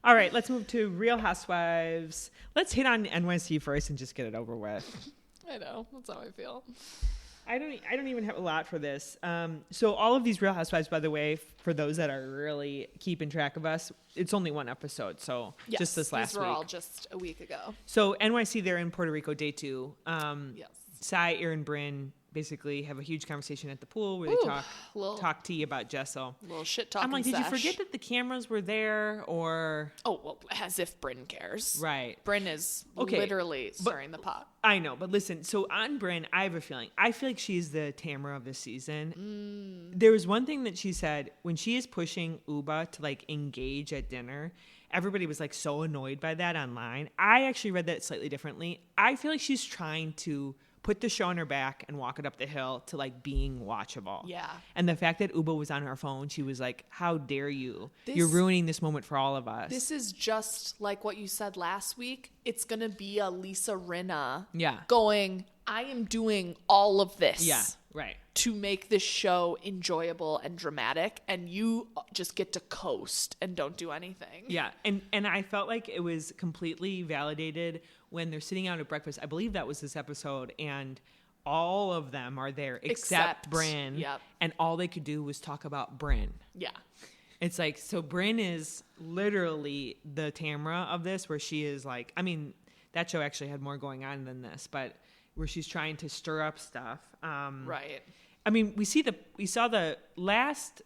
All right, let's move to Real Housewives. Let's hit on NYC first and just get it over with. I know. That's how I feel. I don't even have a lot for this. So all of these Real Housewives, by the way, for those that are really keeping track of us, it's only one episode. So just this last week. These were all just a week ago. So NYC, they're in Puerto Rico, day 2. Yes. Sai, Aaron, Brynn basically have a huge conversation at the pool where they talk tea about Jessel. Little shit talking. I'm like, did you forget that the cameras were there, or? Oh, well, as if Brynn cares. Right. Brynn is literally stirring the pot. I know, but listen, so on Brynn, I feel like she's the Tamara of the season. There was one thing that she said when she is pushing Uba to like engage at dinner. Everybody was like so annoyed by that online. I actually read that slightly differently. I feel like she's trying to put the show on her back and walk it up the hill to like being watchable. Yeah. And the fact that Uba was on her phone, she was like, how dare you? You're ruining this moment for all of us. This is just like what you said last week. It's going to be a Lisa Rinna going, I am doing all of this. Yeah, right. To make this show enjoyable and dramatic, and you just get to coast and don't do anything. Yeah, and I felt like it was completely validated when they're sitting out at breakfast. I believe that was this episode, and all of them are there except Brynn. Yep. And all they could do was talk about Brynn. Yeah. It's like, so Brynn is literally the Tamara of this, where she is like, I mean, that show actually had more going on than this, but where she's trying to stir up stuff. Right. I mean, we saw the last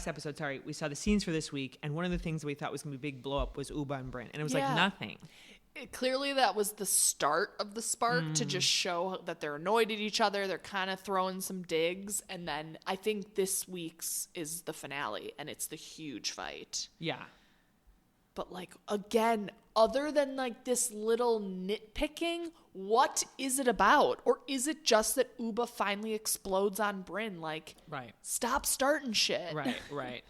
episode, we saw the scenes for this week, and one of the things that we thought was going to be a big blow up was Uba and Brynn, and it was like nothing. Clearly that was the start of the spark to just show that they're annoyed at each other. They're kind of throwing some digs, and then I think this week's is the finale, and it's the huge fight. Yeah. But like, again, other than like this little nitpicking, what is it about? Or is it just that Uba finally explodes on Brynn? Like, stop starting shit. Right.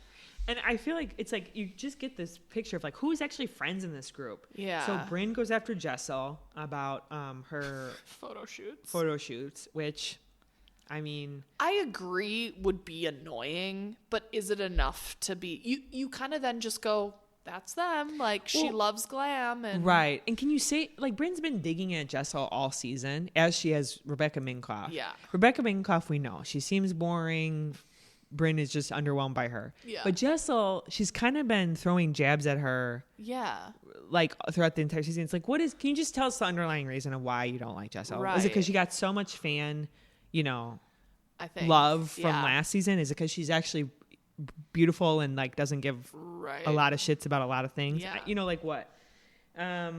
And I feel like it's like you just get this picture of like who is actually friends in this group. Yeah. So Brynn goes after Jessel about her photo shoots, which, I mean, I agree would be annoying, but is it enough to be? You kind of then just go, that's them. Like, she loves glam. And right. And can you say, like, Brynn's been digging at Jessel all season, as she has Rebecca Minkoff. Yeah. Rebecca Minkoff, we know. She seems boring. Brynn is just underwhelmed by her. Yeah. But Jessel, she's kind of been throwing jabs at her. Yeah. Like, throughout the entire season. It's like, can you just tell us the underlying reason of why you don't like Jessel? Right. Is it because she got so much fan, I think, love from last season? Is it because she's actually beautiful and like doesn't give a lot of shits about a lot of things? Like what?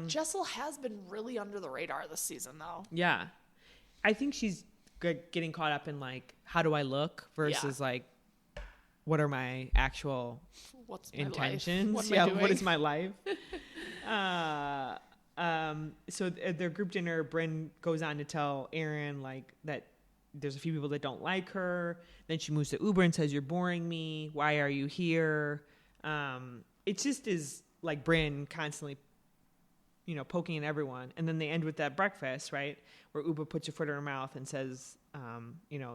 Jessel has been really under the radar this season, though. Yeah. I think she's getting caught up in like, how do I look versus like, what are my actual intentions? What is my life? So at their group dinner, Brynn goes on to tell Aaron like that there's a few people that don't like her. Then she moves to Uber and says, "You're boring me. Why are you here?" It just is like Brynn constantly, poking at everyone. And then they end with that breakfast, right? Where Uba puts her foot in her mouth and says,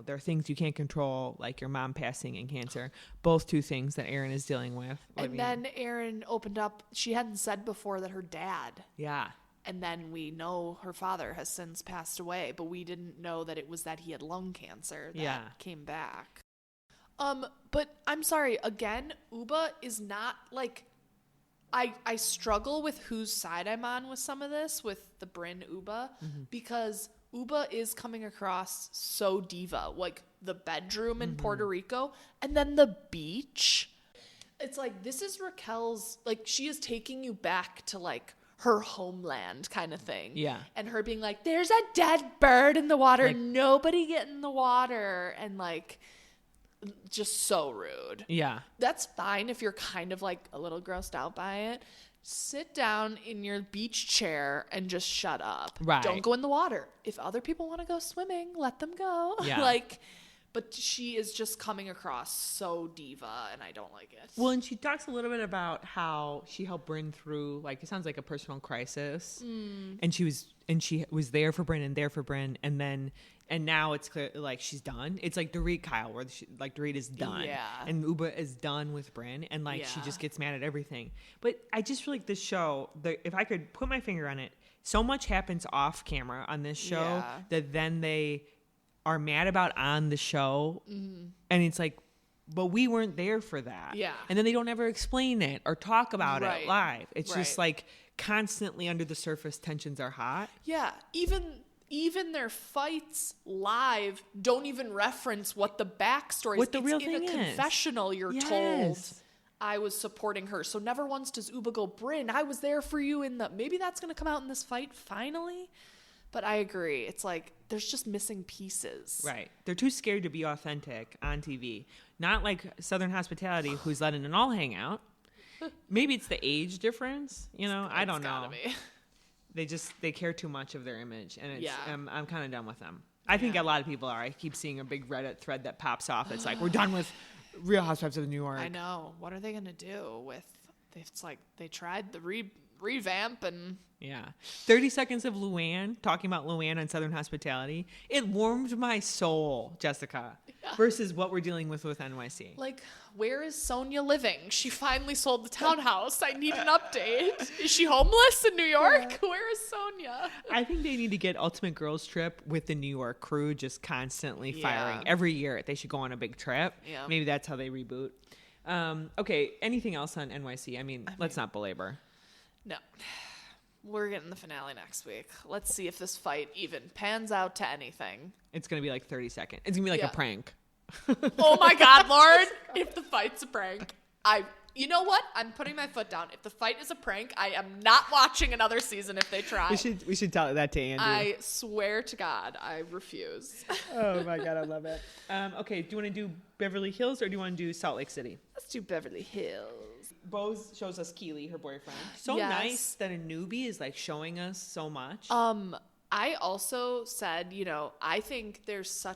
there are things you can't control, like your mom passing and cancer. Both two things that Aaron is dealing with. And then Aaron opened up. She hadn't said before that her dad And then we know her father has since passed away, but we didn't know that it was that he had lung cancer that came back. But I'm sorry, again, RHOBH is not like, I struggle with whose side I'm on with some of this, with the Brynn RHOBH, because RHOBH is coming across so diva, like the bedroom in Puerto Rico, and then the beach. It's like, this is Raquel's, like, she is taking you back to, like, her homeland kind of thing. Yeah. And her being like, there's a dead bird in the water. Like, nobody get in the water. And, like, just so rude. Yeah. That's fine if you're kind of, like, a little grossed out by it. Sit down in your beach chair and just shut up. Right. Don't go in the water. If other people want to go swimming, let them go. Yeah. Like, but she is just coming across so diva, and I don't like it. Well, and she talks a little bit about how she helped Brynn through, like, it sounds like a personal crisis. And she was there for Brynn, and now it's clear, like, she's done. It's like Dorit Kyle, where Dorit is done. Yeah. And RHOBH is done with Brynn, and, like, she just gets mad at everything. But I just feel like this show, if I could put my finger on it, so much happens off camera on this show that then they are mad about on the show. And it's like, but we weren't there for that. Yeah. And then they don't ever explain it or talk about it live. It's just like constantly under the surface, tensions are hot. Yeah. Even their fights live don't even reference what the backstory is. What the real thing is. In a confessional, you're told I was supporting her. So never once does RHOBH go, Brynn, I was there for you in the, maybe that's going to come out in this fight finally. But I agree. It's like, there's just missing pieces. Right. They're too scared to be authentic on TV. Not like Southern Hospitality, who's letting it all hang out. Maybe it's the age difference. You know, I don't know. They care too much of their image. And it's, I'm kind of done with them. I think a lot of people are. I keep seeing a big Reddit thread that pops off. It's like, we're done with Real Housewives of New York. I know. What are they going to do with, it's like they tried the revamp and... Yeah. 30 seconds of Luann, talking about Luann on Southern Hospitality. It warmed my soul, Jessica, versus what we're dealing with NYC. Like, where is Sonia living? She finally sold the townhouse. I need an update. Is she homeless in New York? Yeah. Where is Sonia? I think they need to get Ultimate Girls Trip with the New York crew just constantly firing. Every year, they should go on a big trip. Yeah. Maybe that's how they reboot. Okay, anything else on NYC? I mean, let's not belabor. No. We're getting the finale next week. Let's see if this fight even pans out to anything. It's going to be like 30 seconds. It's going to be like a prank. Oh my God, Lauren. If the fight's a prank, you know what? I'm putting my foot down. If the fight is a prank, I am not watching another season if they try. We should tell that to Andy. I swear to God, I refuse. Oh my God, I love it. Okay, do you want to do Beverly Hills or do you want to do Salt Lake City? Let's do Beverly Hills. Bose shows us Keely, her boyfriend. So nice that a newbie is like showing us so much. I also said, you know, I think there's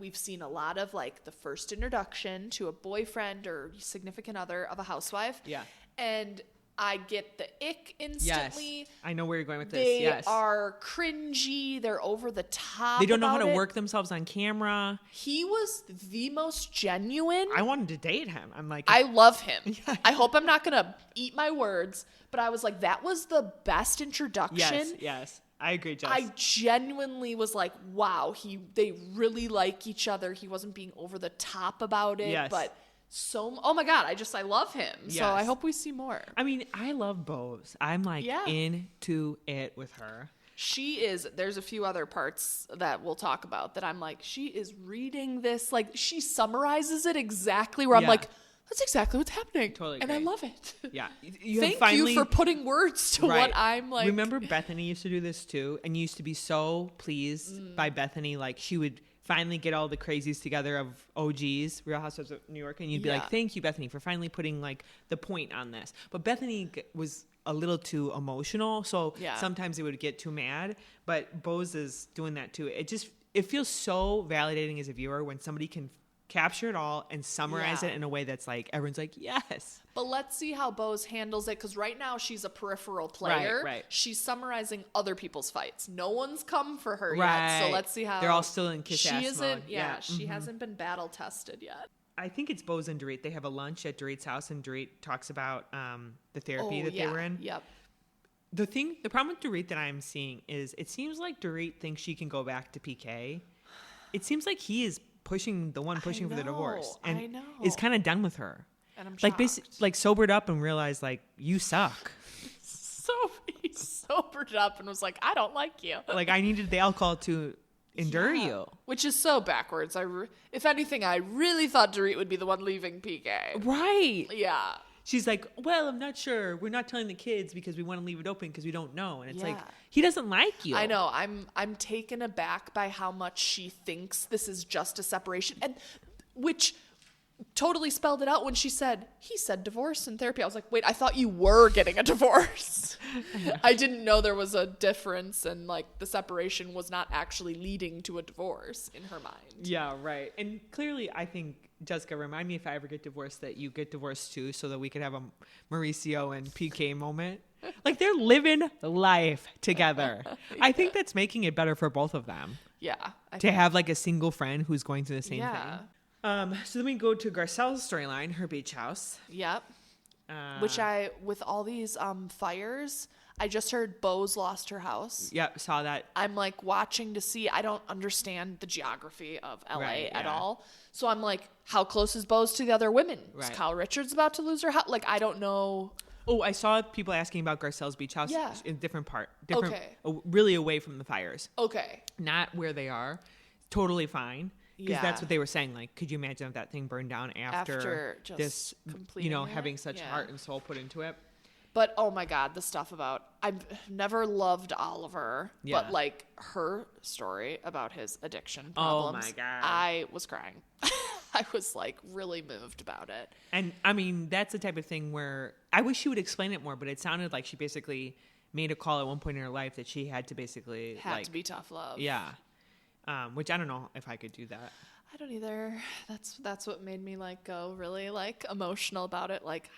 we've seen a lot of like the first introduction to a boyfriend or significant other of a housewife. Yeah. And I get the ick instantly. Yes. I know where you're going with this. They are cringy. They're over the top. They don't know how to work themselves on camera. He was the most genuine. I wanted to date him. I'm like, I love him. I hope I'm not going to eat my words, but I was like, that was the best introduction. Yes. I agree, Jess. I genuinely was like, wow, they really like each other. He wasn't being over the top about it, but oh my God, I love him. Yes. So I hope we see more. I mean, I love Bose. I'm like into it with her. There's a few other parts that we'll talk about that I'm like, she is reading this, like she summarizes it exactly where I'm like, that's exactly what's happening. Totally agree. And I love it. Yeah. Thank you for putting words to what I'm like. Remember Bethany used to do this too? And you used to be so pleased by Bethany. Like she would finally get all the crazies together of OGs, Real Housewives of New York. And you'd be like, thank you, Bethany, for finally putting like the point on this. But Bethany was a little too emotional. So sometimes it would get too mad. But Bose is doing that too. It feels so validating as a viewer when somebody can capture it all and summarize it in a way that's like everyone's like, yes. But let's see how Bose handles it, because right now she's a peripheral player. Right. She's summarizing other people's fights. No one's come for her yet, so let's see how they're all still in kiss-ass mode. She hasn't been battle tested yet. I think it's Bose and Dorit. They have a lunch at Dorit's house, and Dorit talks about the therapy that they were in. Yep. The problem with Dorit that I'm seeing is it seems like Dorit thinks she can go back to PK. It seems like he is pushing for the divorce and is kind of done with her. And I'm like like sobered up and realized like you suck. So he sobered up and was like, I don't like you. Like I needed the alcohol to endure you. Which is so backwards. If anything, I really thought Dorit would be the one leaving PK. Right. Yeah. She's like, well, I'm not sure. We're not telling the kids because we want to leave it open because we don't know. And it's like, he doesn't like you. I know. I'm taken aback by how much she thinks this is just a separation. And which totally spelled it out when he said divorce in therapy. I was like, wait, I thought you were getting a divorce. I didn't know there was a difference and like the separation was not actually leading to a divorce in her mind. Yeah, right. And clearly I think, Jessica, remind me if I ever get divorced that you get divorced too so that we could have a Mauricio and PK moment. Like they're living life together. I think that's making it better for both of them. Yeah. To have like a single friend who's going through the same thing. So then we go to Garcelle's storyline, her beach house. Yep. Which with all these fires, I just heard Beau's lost her house. Yep, saw that. I'm like watching to see. I don't understand the geography of LA at all. So I'm like, how close is Beau's to the other women? Is Kyle Richards about to lose her house? Like, I don't know. Oh, I saw people asking about Garcelle's beach house in a different part. Okay. Really away from the fires. Okay. Not where they are. Totally fine. Because that's what they were saying. Like, could you imagine if that thing burned down after this, having such heart and soul put into it? But, oh my God, the stuff about, I've never loved Oliver, but like her story about his addiction problems. Oh my God. I was crying. I was like really moved about it. And I mean, that's the type of thing where I wish she would explain it more, but it sounded like she basically made a call at one point in her life that she had to basically had to be tough love. Yeah. Which I don't know if I could do that. I don't either. That's what made me like go really like emotional about it. Like,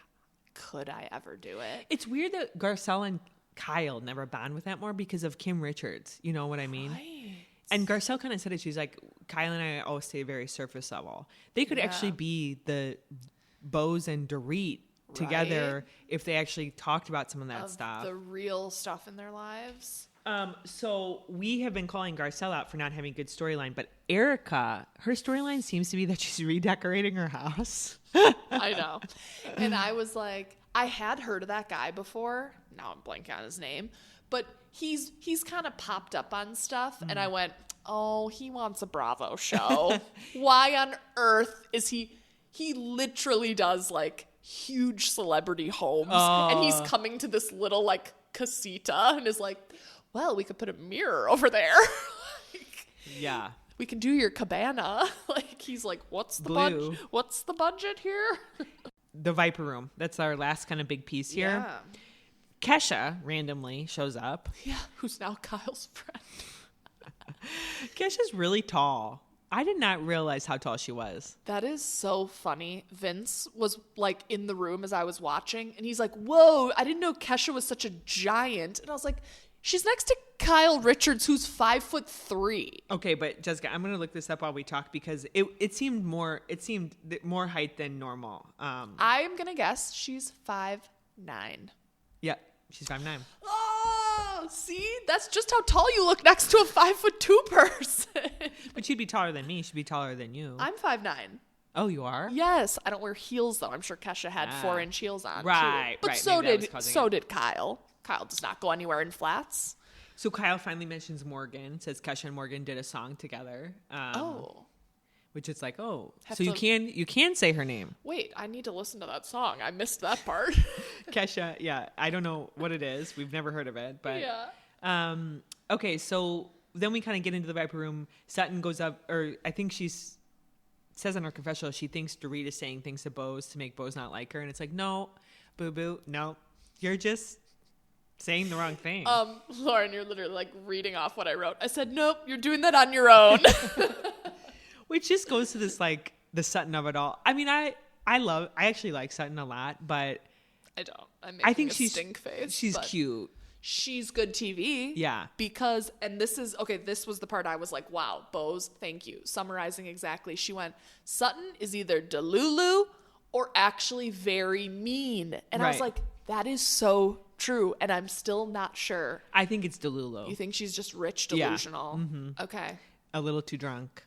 could I ever do it? It's weird that Garcelle and Kyle never bond with that more because of Kim Richards. You know what I mean? Right. And Garcelle kind of said it. She's like, Kyle and I always stay very surface level. They could actually be the Bose and Dorit together if they actually talked about some of that stuff. The real stuff in their lives. So we have been calling Garcelle out for not having a good storyline, but Erica, her storyline seems to be that she's redecorating her house. I know. And I was like, I had heard of that guy before. Now I'm blanking on his name, but he's kind of popped up on stuff. And I went, oh, he wants a Bravo show. Why on earth is he literally does like huge celebrity homes and he's coming to this little like casita and is like, well, we could put a mirror over there. We can do your cabana. Like, he's like, what's the budget here? The Viper Room. That's our last kind of big piece here. Yeah. Kesha randomly shows up. Yeah, who's now Kyle's friend. Kesha's really tall. I did not realize how tall she was. That is so funny. Vince was like in the room as I was watching, and he's like, whoa, I didn't know Kesha was such a giant. And I was like, she's next to Kyle Richards, who's 5'3". Okay, but Jessica, I'm gonna look this up while we talk because it seemed more height than normal. I'm gonna guess she's 5'9". Yeah, she's 5'9". Oh, see, that's just how tall you look next to a 5'2" person. But she'd be taller than me. She'd be taller than you. I'm 5'9". Oh, you are? Yes, I don't wear heels though. I'm sure Kesha had 4-inch heels on. Right, too. But so did Kyle. Kyle does not go anywhere in flats. So Kyle finally mentions Morgan, says Kesha and Morgan did a song together. Which is like, you can say her name. Wait, I need to listen to that song. I missed that part. Kesha, yeah, I don't know what it is. We've never heard of it, but okay, so then we kind of get into the Viper Room. Sutton goes up, or I think says in her confessional she thinks Dorit is saying things to Bose to make Bose not like her, and it's like, no, boo-boo, no, you're just saying the wrong thing. Lauren, you're literally like reading off what I wrote. I said, nope, you're doing that on your own. Which just goes to this like the Sutton of it all. I mean, I actually like Sutton a lot, but I don't. I think she's stink face. She's cute. She's good TV. Yeah. Because, and this was the part I was like, wow, Bose, thank you. Summarizing exactly. She went, Sutton is either Delulu or actually very mean. And I was like, that is so true. And I'm still not sure. I think it's Delulu. You think she's just rich delusional? Yeah. Mm-hmm. Okay. A little too drunk.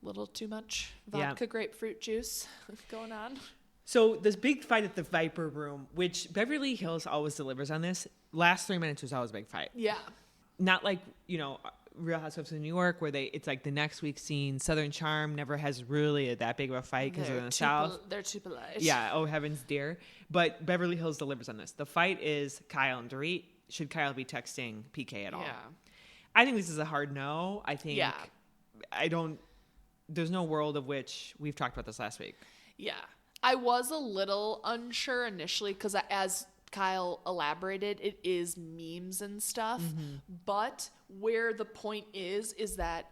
A little too much vodka grapefruit juice going on. So this big fight at the Viper Room, which Beverly Hills always delivers on this, last 3 minutes was always a big fight. Yeah. Not like, Real Housewives of New York where it's like the next week's scene. Southern Charm never has really that big of a fight because they're in the South. They're too polite. Yeah. Oh, heavens dear. But Beverly Hills delivers on this. The fight is Kyle and Dorit. Should Kyle be texting PK at all? Yeah. I think this is a hard no. I think there's no world of which we've talked about this last week. Yeah. I was a little unsure initially because as Kyle elaborated, it is memes and stuff. Mm-hmm. But where the point is that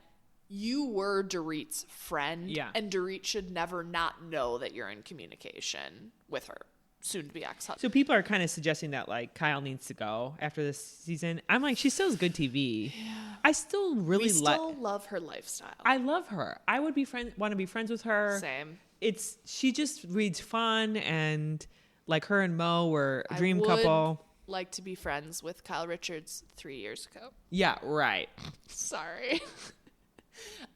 you were Dorit's friend. Yeah. And Dorit should never not know that you're in communication with her soon to be ex-husband. So people are kind of suggesting that like Kyle needs to go after this season. I'm like, she still has good TV. Yeah. I still really love her lifestyle. I love her. I would want to be friends with her. Same. She just reads fun, and like her and Mo were a dream couple. Like to be friends with Kyle Richards 3 years ago. Yeah, right. Sorry.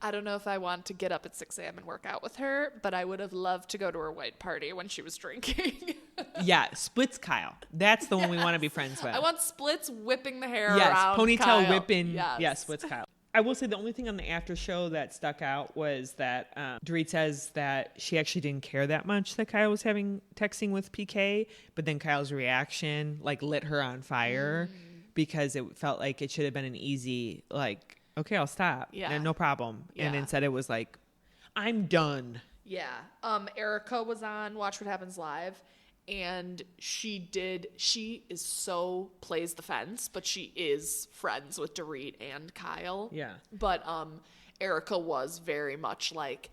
I don't know if I want to get up at 6 a.m. and work out with her, but I would have loved to go to her white party when she was drinking. Yeah, Splits Kyle. That's the one we want to be friends with. I want Splits whipping the hair around Yes, ponytail Kyle. Whipping. Yes, Splits Kyle. I will say the only thing on the after show that stuck out was that Dorit says that she actually didn't care that much that Kyle was texting with PK, but then Kyle's reaction like lit her on fire because it felt like it should have been an easy like, okay, I'll stop. Yeah. And no problem. Yeah. And instead it was like, I'm done. Yeah. Erica was on Watch What Happens Live. And she is so plays the fence, but she is friends with Dorit and Kyle. Yeah. But Erica was very much like,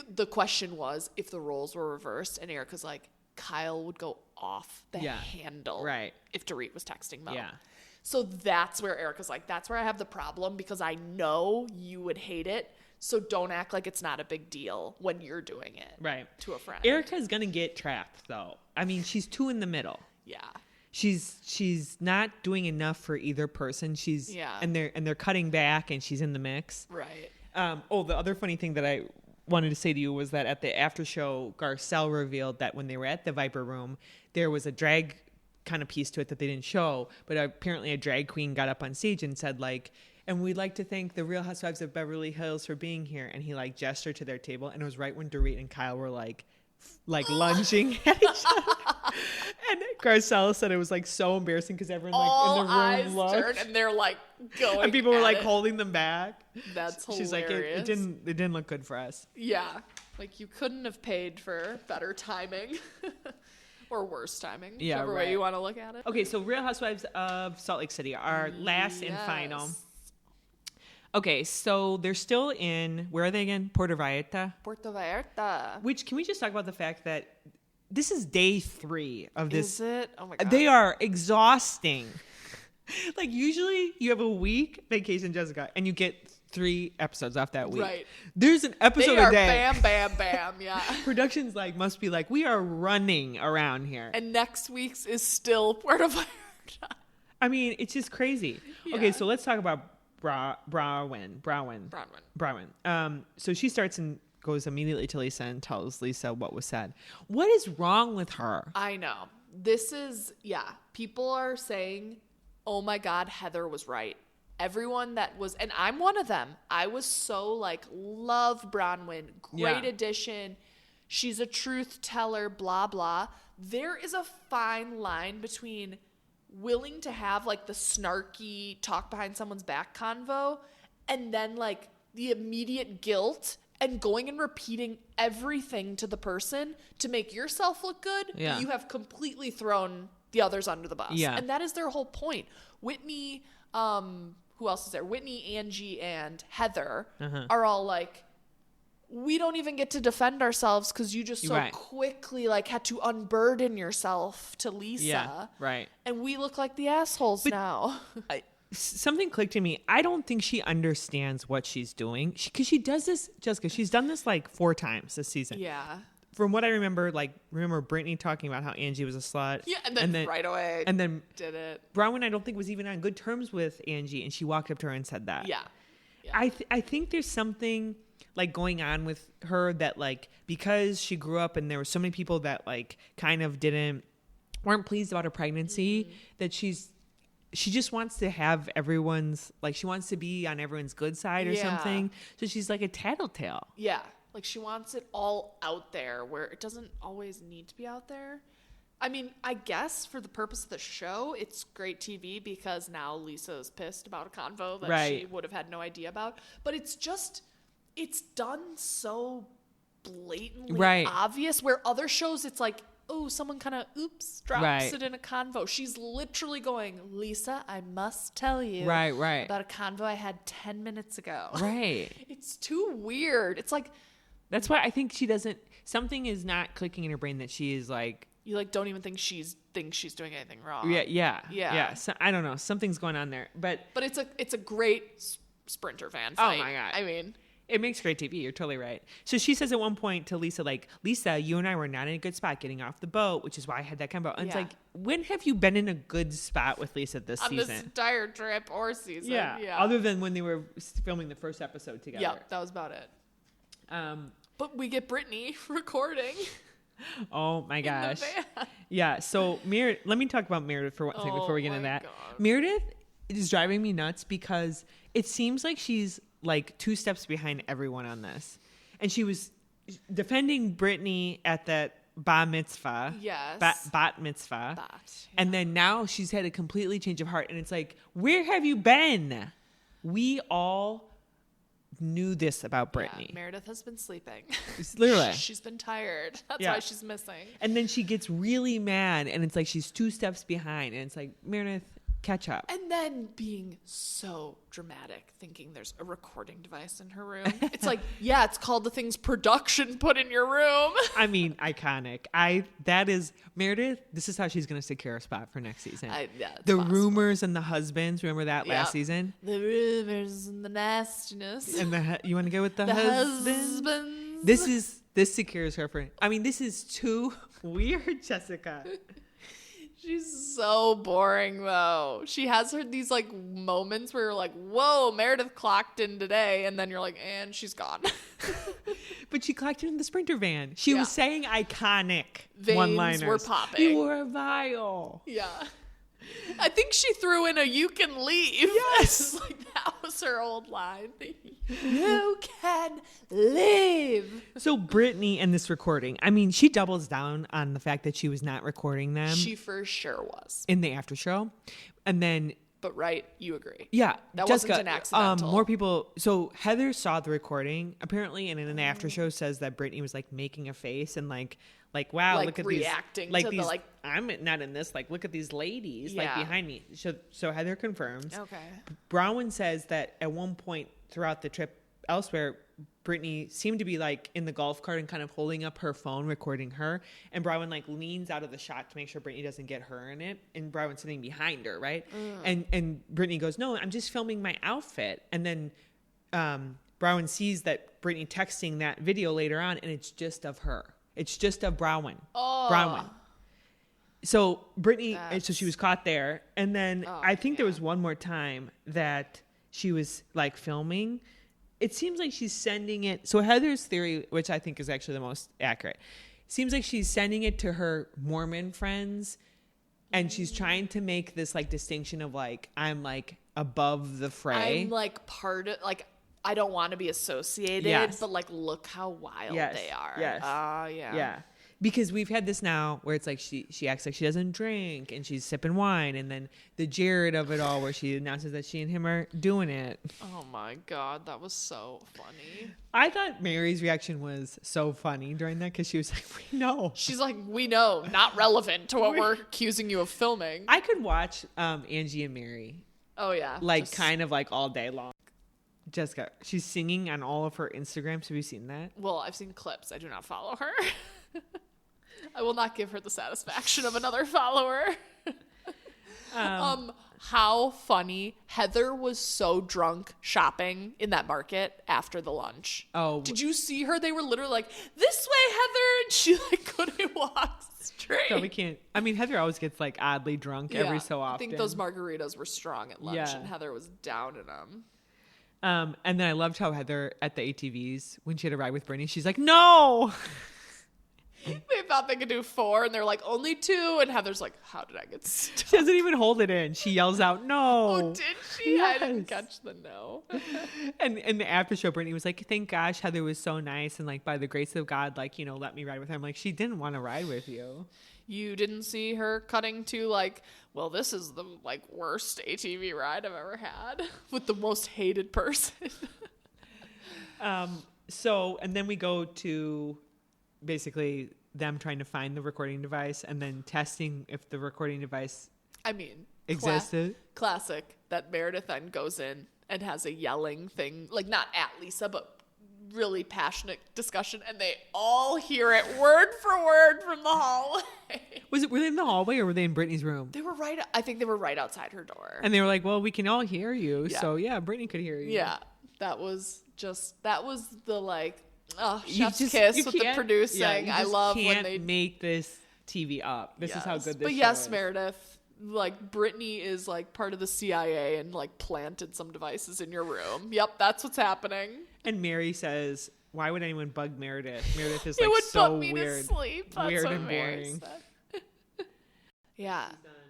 the question was if the roles were reversed, and Erica's like, Kyle would go off the handle if Dorit was texting Mo. Yeah. So that's where Erica's like, that's where I have the problem because I know you would hate it. So don't act like it's not a big deal when you're doing it to a friend. Erica's going to get trapped, though. I mean, she's two in the middle. Yeah. She's not doing enough for either person. And they're cutting back, and she's in the mix. Right. The other funny thing that I wanted to say to you was that at the after show, Garcelle revealed that when they were at the Viper Room, there was a drag kind of piece to it that they didn't show, but apparently a drag queen got up on stage and said like, and we'd like to thank the Real Housewives of Beverly Hills for being here. And he like gestured to their table, and it was right when Dorit and Kyle were like lunging at each other. And Garcelle said it was like so embarrassing because everyone like in the room looked, and they're like going, and people were like holding them back. That's hilarious. She's like, it didn't look good for us. Yeah, like you couldn't have paid for better timing. Or worse timing, whichever way you want to look at it. Okay, so Real Housewives of Salt Lake City, our last and final. Okay, so they're still in, where are they again? Puerto Vallarta. Which, can we just talk about the fact that this is day 3 of this? Is it? Oh my God. They are exhausting. Like, usually you have a week vacation, Jessica, and you get 3 episodes off that week. Right. There's an episode a day. Bam, bam, bam. Yeah. Production's like, must be like, we are running around here. And next week's is still Puerto Vallarta. I mean, it's just crazy. Yeah. Okay, so let's talk about Bronwyn. So she starts and goes immediately to Lisa and tells Lisa what was said. What is wrong with her? I know. This is, people are saying, oh my God, Heather was right. Everyone that was, and I'm one of them. I was so like, love Bronwyn. Great addition. She's a truth teller, blah, blah. There is a fine line between willing to have like the snarky talk behind someone's back convo and then like the immediate guilt and going and repeating everything to the person to make yourself look good. Yeah. But you have completely thrown the others under the bus. Yeah. And that is their whole point. Whitney, who else is there? Whitney, Angie, and Heather are all like, we don't even get to defend ourselves because you just so quickly like had to unburden yourself to Lisa. Yeah, right. And we look like the assholes now. Something clicked to me. I don't think she understands what she's doing because she does this, Jessica. She's done this like 4 times this season. Yeah. from what I remember, remember Brittany talking about how Angie was a slut. Yeah, and then right away did it. Bronwyn, I don't think, was even on good terms with Angie, and she walked up to her and said that. Yeah. I think there's something going on with her that because she grew up and there were so many people that kind of weren't pleased about her pregnancy, that she just wants to have everyone's she wants to be on everyone's good side or something. So she's like a tattletale. Yeah. She wants it all out there where it doesn't always need to be out there. I mean, I guess for the purpose of the show, it's great TV because now Lisa's pissed about a convo that she would have had no idea about. But it's done so blatantly obvious, where other shows it's someone kind of drops it in a convo. She's literally going, Lisa, I must tell you about a convo I had 10 minutes ago. Right. It's too weird. It's that's why I think she doesn't, something is not clicking in her brain that she is you don't even think she's doing anything wrong. Yeah. So, I don't know. Something's going on there, but it's a great Sprinter fan fight. Oh my God. I mean, it makes great TV. You're totally right. So she says at one point to Lisa, Lisa, you and I were not in a good spot getting off the boat, which is why I had that convo. And it's when have you been in a good spot with Lisa this season? On this entire trip or season. Yeah. Other than when they were filming the first episode together. Yeah, that was about it. But we get Brittany recording. Oh my gosh. Yeah. So let me talk about Meredith for one second before we get into that. God. Meredith is driving me nuts because it seems like she's 2 steps behind everyone on this. And she was defending Brittany at that bar mitzvah. Yes. Bat mitzvah. And then now she's had a completely change of heart. And it's where have you been? We all knew this about Brittany. Yeah, Meredith has been sleeping. Literally. She's been tired. That's why she's missing. And then she gets really mad and it's she's 2 steps behind and it's Meredith, catch up. And then being so dramatic, thinking there's a recording device in her room. It's it's called the things production put in your room. I mean, iconic. That is Meredith. This is how she's going to secure a spot for next season. The possible. Rumors and the husbands. Remember that last season? The rumors and the nastiness. And you want to go with the husbands? This secures her for. I mean, this is too weird, Jessica. She's so boring, though. She has these moments where you're whoa, Meredith clocked in today, and then you're and she's gone. But she clocked in the Sprinter van. She was saying iconic Veins one-liners. Were popping. You were vile. Yeah. I think she threw in a "you can leave." Yes. That was her old line. You can leave. So Brittany and this recording, I mean, she doubles down on the fact that she was not recording them. She for sure was. In the after show. And then... But you agree. Yeah. That wasn't an accidental. More people... So Heather saw the recording, apparently, and in the after show says that Brittany was making a face and wow, look at reacting these, to these, I'm not in this, look at these ladies, behind me. So Heather confirms. Okay. Bronwyn says that at one point throughout the trip elsewhere, Brittany seemed to be in the golf cart and kind of holding up her phone, recording her. And Bronwyn leans out of the shot to make sure Brittany doesn't get her in it. And Bronwyn's sitting behind her, right? And Brittany goes, no, I'm just filming my outfit. And then Bronwyn sees that Brittany texting that video later on, and it's just of her. It's just of Bronwyn. Bronwyn. So Brittany, so she was caught there. And then I think there was one more time that she was filming. It seems like she's sending it. So Heather's theory, which I think is actually the most accurate, seems like she's sending it to her Mormon friends. And she's trying to make this distinction of I'm above the fray. I'm part of I don't want to be associated, but look how wild they are. Yes. Yeah. Because we've had this now where it's she acts like she doesn't drink and she's sipping wine, and then the Jared of it all where she announces that she and him are doing it. Oh my God, that was so funny. I thought Mary's reaction was so funny during that because she was we know. She's we know, not relevant to what we're accusing you of filming. I could watch Angie and Mary. Oh yeah. Kind of all day long. Jessica, she's singing on all of her Instagrams. Have you seen that? Well, I've seen clips. I do not follow her. I will not give her the satisfaction of another follower. How funny. Heather was so drunk shopping in that market after the lunch. Oh. Did you see her? They were literally like, this way, Heather. And she like couldn't walk straight. So we can't. I mean, Heather always gets like oddly drunk every so often. I think those margaritas were strong at lunch and Heather was down in them. And then I loved how Heather at the ATVs, when she had a ride with Brittany, she's like, no. They thought they could do 4 and they're like, only 2. And Heather's like, how did I get stuck? She doesn't even hold it in. She yells out, no. Oh, did she? Yes. I didn't catch the no. And the after show, Brittany was like, thank gosh, Heather was so nice. And like, by the grace of God, like, you know, let me ride with her. I'm like, she didn't want to ride with you. You didn't see her cutting to like, well, this is the like worst ATV ride I've ever had with the most hated person. So, and then we go to basically them trying to find the recording device and then testing if the recording device existed. Classic that Meredith then goes in and has a yelling thing, like not at Lisa, but really passionate discussion, and they all hear it word for word from the hallway. Were they in the hallway or were they in Brittany's room? They were I think they were right outside her door. And they were like, well, we can all hear you. Yeah. So yeah, Brittany could hear you. Yeah. That was the like, chef's kiss with the producing. Yeah, I love when they make this TV up. This is how good this show is. Meredith, like Brittany is like part of the CIA and like planted some devices in your room. Yep, that's what's happening. And Mary says, why would anyone bug Meredith? Meredith is like it would so put me weird. To sleep. That's weird what and Mary boring. said. Yeah.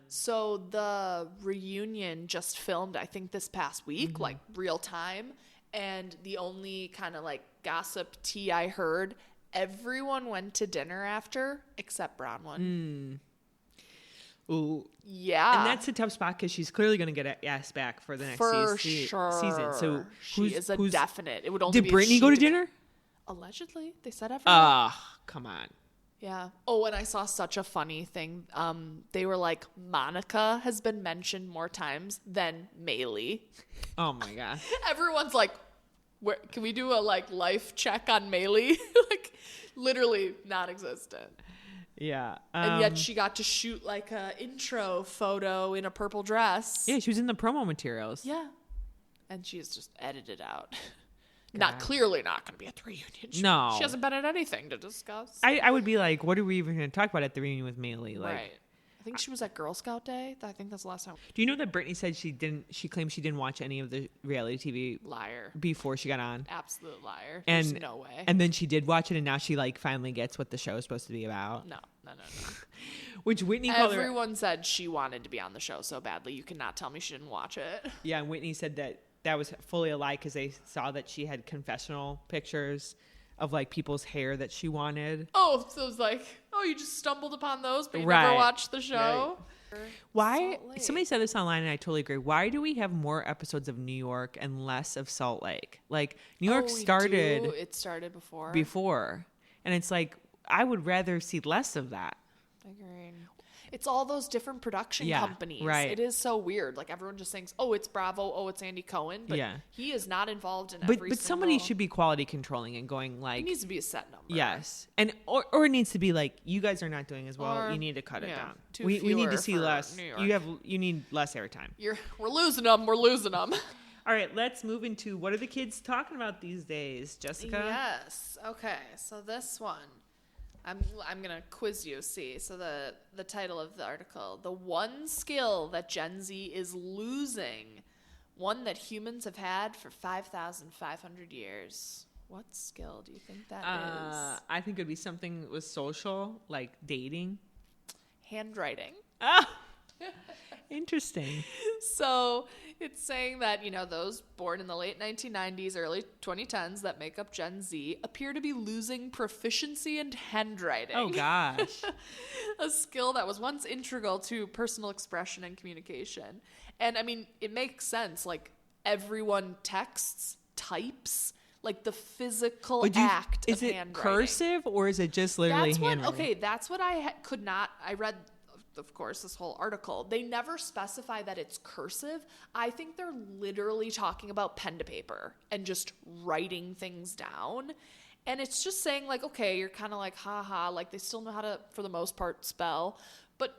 So the reunion just filmed, I think, this past week, like real time. And the only kind of like gossip tea I heard, everyone went to dinner after except Bronwyn. Ooh. Yeah. And that's a tough spot because she's clearly going to get asked back for the next season. So she is a definite. It would only did Brittany go to dinner? Allegedly. They said everyone. Come on. Yeah. Oh, and I saw such a funny thing. They were like, Monica has been mentioned more times than Maylee. Oh my God. Everyone's like, can we do a like life check on Maylee? Like literally non-existent. Yeah. And yet she got to shoot like a intro photo in a purple dress. Yeah, she was in the promo materials. Yeah. And she's just edited out. Clearly not going to be at the reunion. No. She hasn't been at anything to discuss. I would be like, what are we even going to talk about at the reunion with Maylee? Like, right. I think she was at Girl Scout Day. I think that's the last time. Do you know that Brittany said she claimed she didn't watch any of the reality TV liar before she got on? Absolute liar. And there's no way. And then she did watch it, and now she like finally gets what the show is supposed to be about. No. Which Whitney everyone said she wanted to be on the show so badly. You cannot tell me she didn't watch it. Yeah, and Whitney said that was fully a lie because they saw that she had confessional pictures of like people's hair that she wanted. Oh, so it was like, you just stumbled upon those, but you never watched the show. Right. Why? Somebody said this online, and I totally agree. Why do we have more episodes of New York and less of Salt Lake? Like New York started. It started before. And it's like I would rather see less of that. Agreed. It's all those different production companies. Right. It is so weird. Like everyone just thinks, it's Bravo, it's Andy Cohen, but he is not involved in every. But somebody should be quality controlling and going like. It needs to be a set number. Yes, and or it needs to be like you guys are not doing as well. You need to cut it down. We need to see less. You need less airtime. We're losing them. We're losing them. All right, let's move into what are the kids talking about these days, Jessica? Yes. Okay. So this one. I'm gonna quiz you. See, so the title of the article: the one skill that Gen Z is losing, one that humans have had for 5,500 years. What skill do you think that is? I think it would be something with social, like dating, handwriting. Interesting. So it's saying that, those born in the late 1990s, early 2010s that make up Gen Z appear to be losing proficiency in handwriting. Oh, gosh. A skill that was once integral to personal expression and communication. And, I mean, it makes sense. Like, everyone texts, types, like the physical act of handwriting. Is it cursive or is it just literally handwriting? Okay, that's what I could not... I read... Of course, this whole article, they never specify that it's cursive. I think they're literally talking about pen to paper and just writing things down. And it's just saying like, okay, you're kind of like, haha, like they still know how to, for the most part, spell. But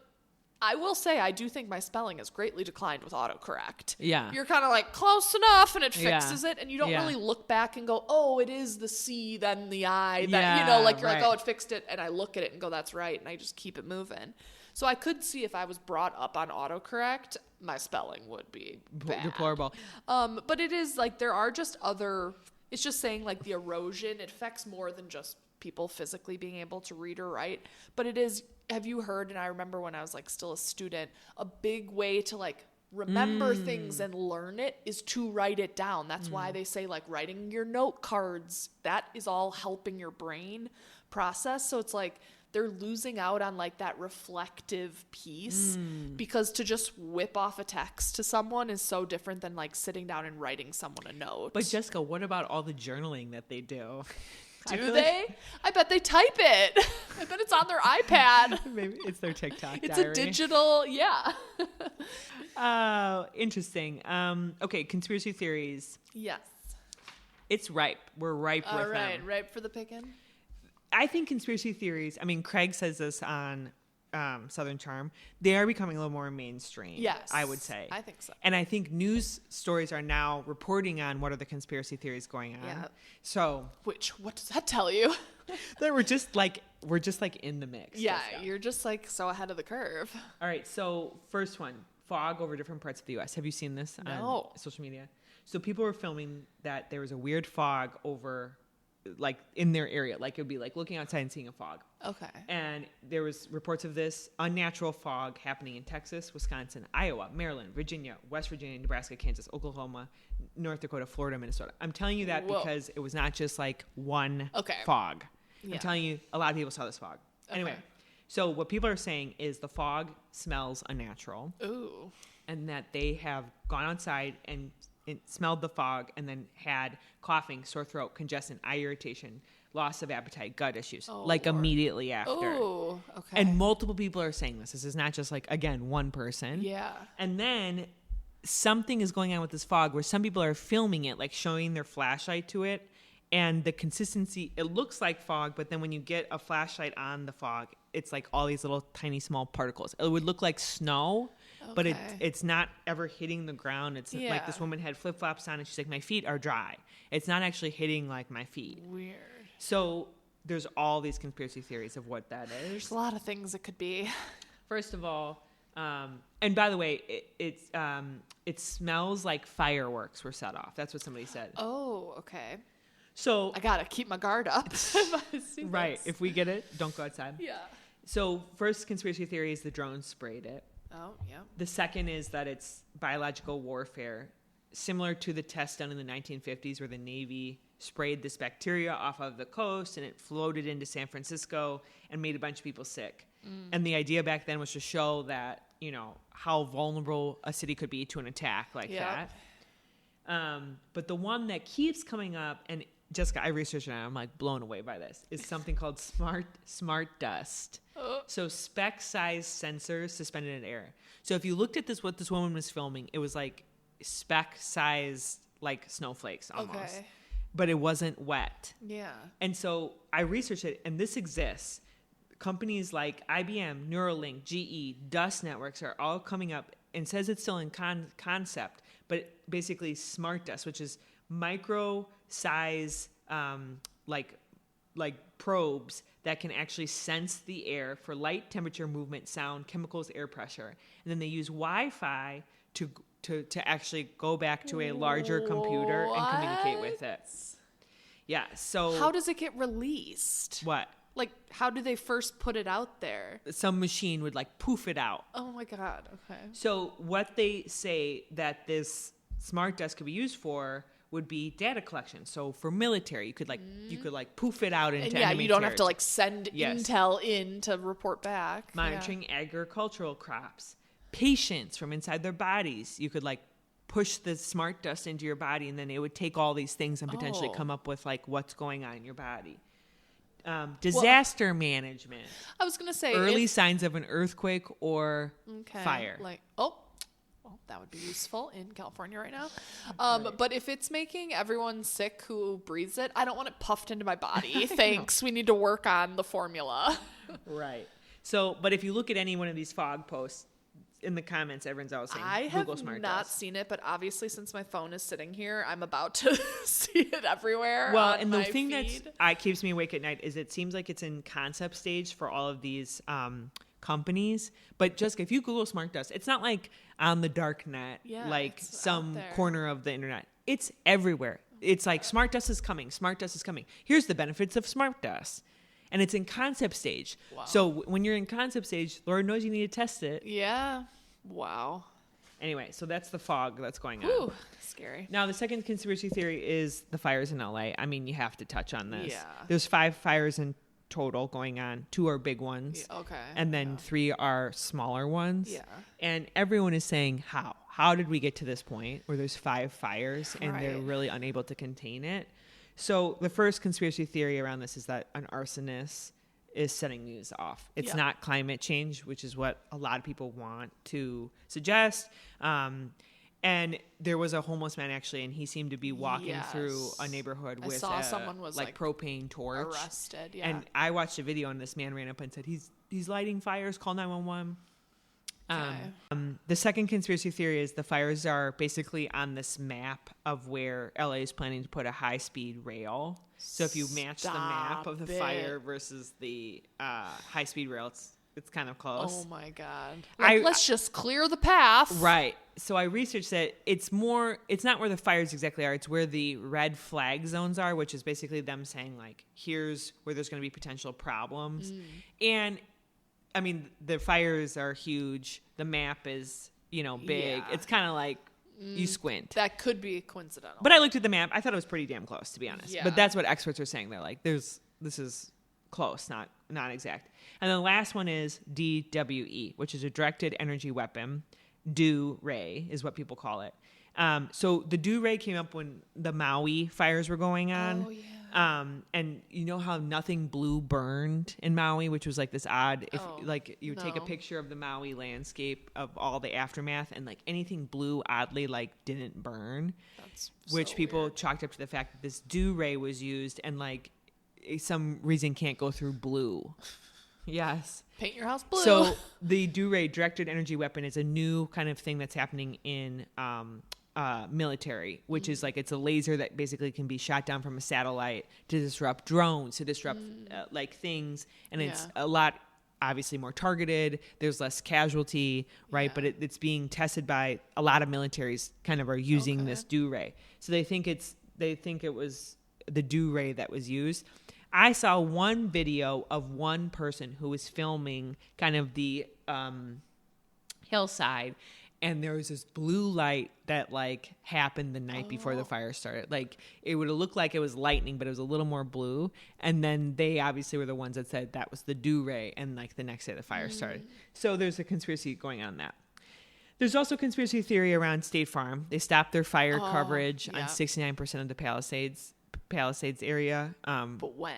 I will say, I do think my spelling has greatly declined with autocorrect. Yeah. You're kind of like, close enough, and it fixes it, and you don't really look back and go, oh, it is the C, then the I, then, you know, like, you're like, oh, it fixed it, and I look at it and go, that's right, and I just keep it moving. So I could see if I was brought up on autocorrect, my spelling would be bad. Deplorable. But it is, like, there are just other, it's just saying, like, the erosion, it affects more than just people physically being able to read or write, but it is, have you heard, and I remember when I was like still a student, a big way to like remember things and learn it is to write it down. That's why they say like writing your note cards, that is all helping your brain process. So it's like they're losing out on like that reflective piece because to just whip off a text to someone is so different than like sitting down and writing someone a note. But Jessica, what about all the journaling that they do? Do they? I bet they type it. I bet it's on their iPad. Maybe it's their TikTok It's diary. a digital, Interesting. Okay, conspiracy theories. Yes. It's ripe. We're ripe with them. All right, ripe for the picking. I think conspiracy theories, I mean, Craig says this on Southern Charm, they are becoming a little more mainstream. Yes. I would say. I think so. And I think news stories are now reporting on what are the conspiracy theories going on. Yeah. So. What does that tell you? That we're just like in the mix. Yeah, you're just like so ahead of the curve. All right, so first one, fog over different parts of the U.S. Have you seen this on social media? So people were filming that there was a weird fog over like in their area, like it would be like looking outside and seeing a fog. Okay. And there was reports of this unnatural fog happening in Texas, Wisconsin, Iowa, Maryland, Virginia, West Virginia, Nebraska, Kansas, Oklahoma, North Dakota, Florida, Minnesota. I'm telling you that because it was not just like one fog. Yeah. I'm telling you, a lot of people saw this fog. Anyway, so what people are saying is the fog smells unnatural. Ooh. And that they have gone outside and smelled the fog and then had coughing, sore throat, congestion, eye irritation, loss of appetite, gut issues, immediately after. Oh, okay. And multiple people are saying this. This is not just like, again, one person. Yeah. And then something is going on with this fog where some people are filming it, like showing their flashlight to it. And the consistency, it looks like fog, but then when you get a flashlight on the fog, it's like all these little tiny small particles. It would look like snow, but it's not ever hitting the ground. It's like this woman had flip-flops on and she's like, my feet are dry. It's not actually hitting like my feet. Weird. So there's all these conspiracy theories of what that is. There's a lot of things it could be. First of all, and by the way, it smells like fireworks were set off. That's what somebody said. Oh, okay. So I gotta keep my guard up. Right. If we get it, don't go outside. Yeah. So first conspiracy theory is the drones sprayed it. Oh, yeah. The second is that it's biological warfare, similar to the test done in the 1950s where the Navy sprayed this bacteria off of the coast and it floated into San Francisco and made a bunch of people sick. And the idea back then was to show that, you know, how vulnerable a city could be to an attack like that. But the one that keeps coming up, and Jessica, I researched it and I'm like blown away by this, is something called smart dust. So speck-sized sensors suspended in air. So if you looked at this, what this woman was filming, it was like speck-sized, like snowflakes almost. Okay. But it wasn't wet. Yeah. And so I researched it, and this exists. Companies like IBM, Neuralink, GE, Dust Networks are all coming up, and says it's still in concept, but basically smart dust, which is micro size, like probes that can actually sense the air for light, temperature, movement, sound, chemicals, air pressure. And then they use Wi-Fi to actually go back to a larger computer and communicate with it. Yeah. So how does it get released? What? Like, how do they first put it out there? Some machine would like poof it out. Oh my God. Okay. So what they say that this smart dust could be used for would be data collection. So for military, you could like poof it out into enemy you don't have to like send intel in to report back. Monitoring agricultural crops. Patients from inside their bodies. You could like push the smart dust into your body, and then it would take all these things and potentially come up with like what's going on in your body. Disaster management. I was going to say early signs of an earthquake or fire. Like, well, that would be useful in California right now. Right. But if it's making everyone sick who breathes it, I don't want it puffed into my body. Thanks. We need to work on the formula. Right. So, but if you look at any one of these fog posts, in the comments, everyone's always saying I Google have Smart not Dust. seen it, but obviously since my phone is sitting here, I'm about to see it everywhere. Well, and the thing that keeps me awake at night is it seems like it's in concept stage for all of these companies. But Jessica, if you Google Smart Dust, it's not like on the dark net, like some corner of the internet. It's everywhere. It's like Smart Dust is coming. Smart Dust is coming. Here's the benefits of Smart Dust. And it's in concept stage. Wow. So when you're in concept stage, Lord knows you need to test it. Yeah. Wow. Anyway, so that's the fog that's going on. Ooh, scary. Now, the second conspiracy theory is the fires in LA. I mean, you have to touch on this. Yeah. There's 5 fires in total going on. 2 are big ones. Yeah, okay. And then 3 are smaller ones. Yeah. And everyone is saying, how? How did we get to this point where there's 5 fires and they're really unable to contain it? So the first conspiracy theory around this is that an arsonist is setting these off. It's not climate change, which is what a lot of people want to suggest. And there was a homeless man actually, and he seemed to be walking through a neighborhood with someone was like propane torch. Arrested, And I watched a video, and this man ran up and said, he's lighting fires, call 911. The second conspiracy theory is the fires are basically on this map of where LA is planning to put a high-speed rail. So if you match the map of the fire versus the high-speed rail, it's kind of close. Oh my God! Let's just clear the path. Right. So I researched that it's not where the fires exactly are. It's where the red flag zones are, which is basically them saying like, here's where there's going to be potential problems, and I mean, the fires are huge. The map is, big. Yeah. It's kind of like you squint. That could be coincidental. But I looked at the map. I thought it was pretty damn close, to be honest. Yeah. But that's what experts are saying. They're like, this is close, not exact. And the last one is DWE, which is a directed energy weapon. DO ray is what people call it. So the DO ray came up when the Maui fires were going on. Oh, yeah. And you know how nothing blue burned in Maui, which was like this odd, you would take a picture of the Maui landscape of all the aftermath and like anything blue oddly like didn't burn, which people chalked up to the fact that this DO ray was used and like some reason can't go through blue. Yes. Paint your house blue. So the DO ray directed energy weapon is a new kind of thing that's happening in, military, which is like it's a laser that basically can be shot down from a satellite to disrupt drones, to disrupt like things, and it's a lot obviously more targeted. There's less casualty, right? But it's being tested by a lot of militaries. Kind of are using this DO ray, so they think it was the DO ray that was used. I saw one video of one person who was filming kind of the hillside. And there was this blue light that like happened the night before the fire started. Like it would have looked like it was lightning, but it was a little more blue. And then they obviously were the ones that said that was the DO ray. And like the next day the fire started. So there's a conspiracy going on that. There's also conspiracy theory around State Farm. They stopped their fire coverage on 69% of the Palisades area. But when?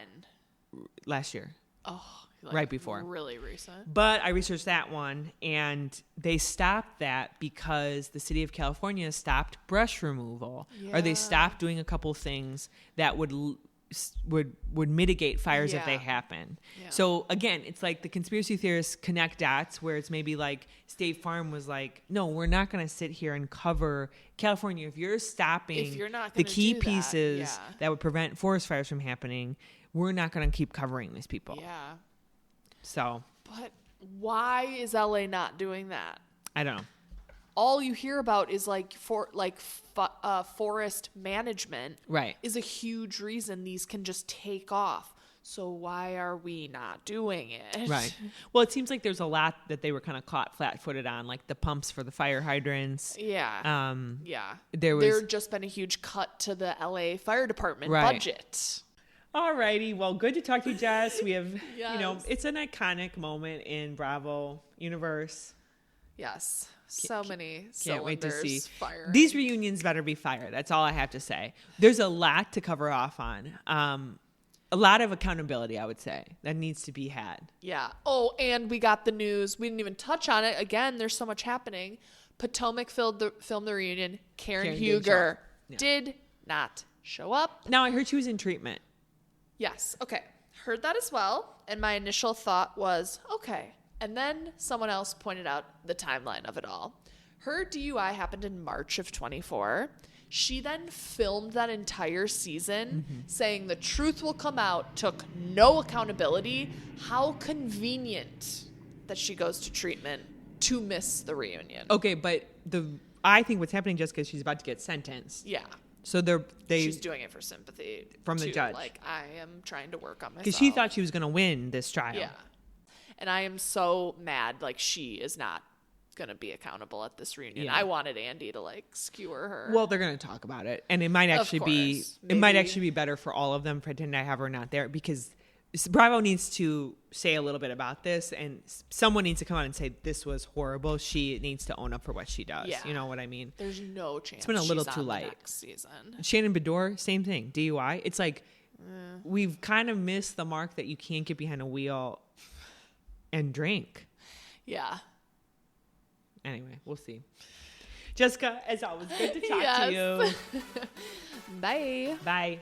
Last year. Oh. Right before. Really recent. But I researched that one, and they stopped that because the city of California stopped brush removal, or they stopped doing a couple things that would mitigate fires if they happen. Yeah. So again, it's like the conspiracy theorists connect dots where it's maybe like State Farm was like, no, we're not going to sit here and cover California. If you're stopping the key pieces that would prevent forest fires from happening, we're not going to keep covering these people. Yeah. So, but why is LA not doing that? I don't know. All you hear about is forest management. Right. Is a huge reason these can just take off. So why are we not doing it? Right. Well, it seems like there's a lot that they were kind of caught flat-footed on, like the pumps for the fire hydrants. Yeah. Yeah. There just been a huge cut to the LA Fire Department budget. All righty. Well, good to talk to you, Jess. We have, it's an iconic moment in Bravo universe. Yes. So many can't wait to see. Firing. These reunions better be fire. That's all I have to say. There's a lot to cover off on. A lot of accountability, I would say, that needs to be had. Yeah. Oh, and we got the news. We didn't even touch on it. Again, there's so much happening. Potomac filmed the reunion. Karen Huger did not show up. Now, I heard she was in treatment. Yes. Okay. Heard that as well. And my initial thought was, okay. And then someone else pointed out the timeline of it all. Her DUI happened in March of 24. She then filmed that entire season saying the truth will come out, took no accountability. How convenient that she goes to treatment to miss the reunion. Okay, but I think what's happening, Jessica, is she's about to get sentenced. Yeah. So she's doing it for sympathy from the judge. Like, I am trying to work on myself. Because she thought she was going to win this trial. Yeah. And I am so mad. Like, she is not going to be accountable at this reunion. Yeah. I wanted Andy to like skewer her. Well, they're going to talk about it, and it might actually be better for all of them pretend to have her not there, because Bravo needs to say a little bit about this, and someone needs to come out and say this was horrible. She needs to own up for what she does. Yeah. You know what I mean? There's no chance. It's been a little too light. Next season. Shannon Bedore, same thing. DUI. It's like we've kind of missed the mark that you can't get behind a wheel and drink. Yeah. Anyway, we'll see. Jessica, as always, good to talk to you. Bye. Bye.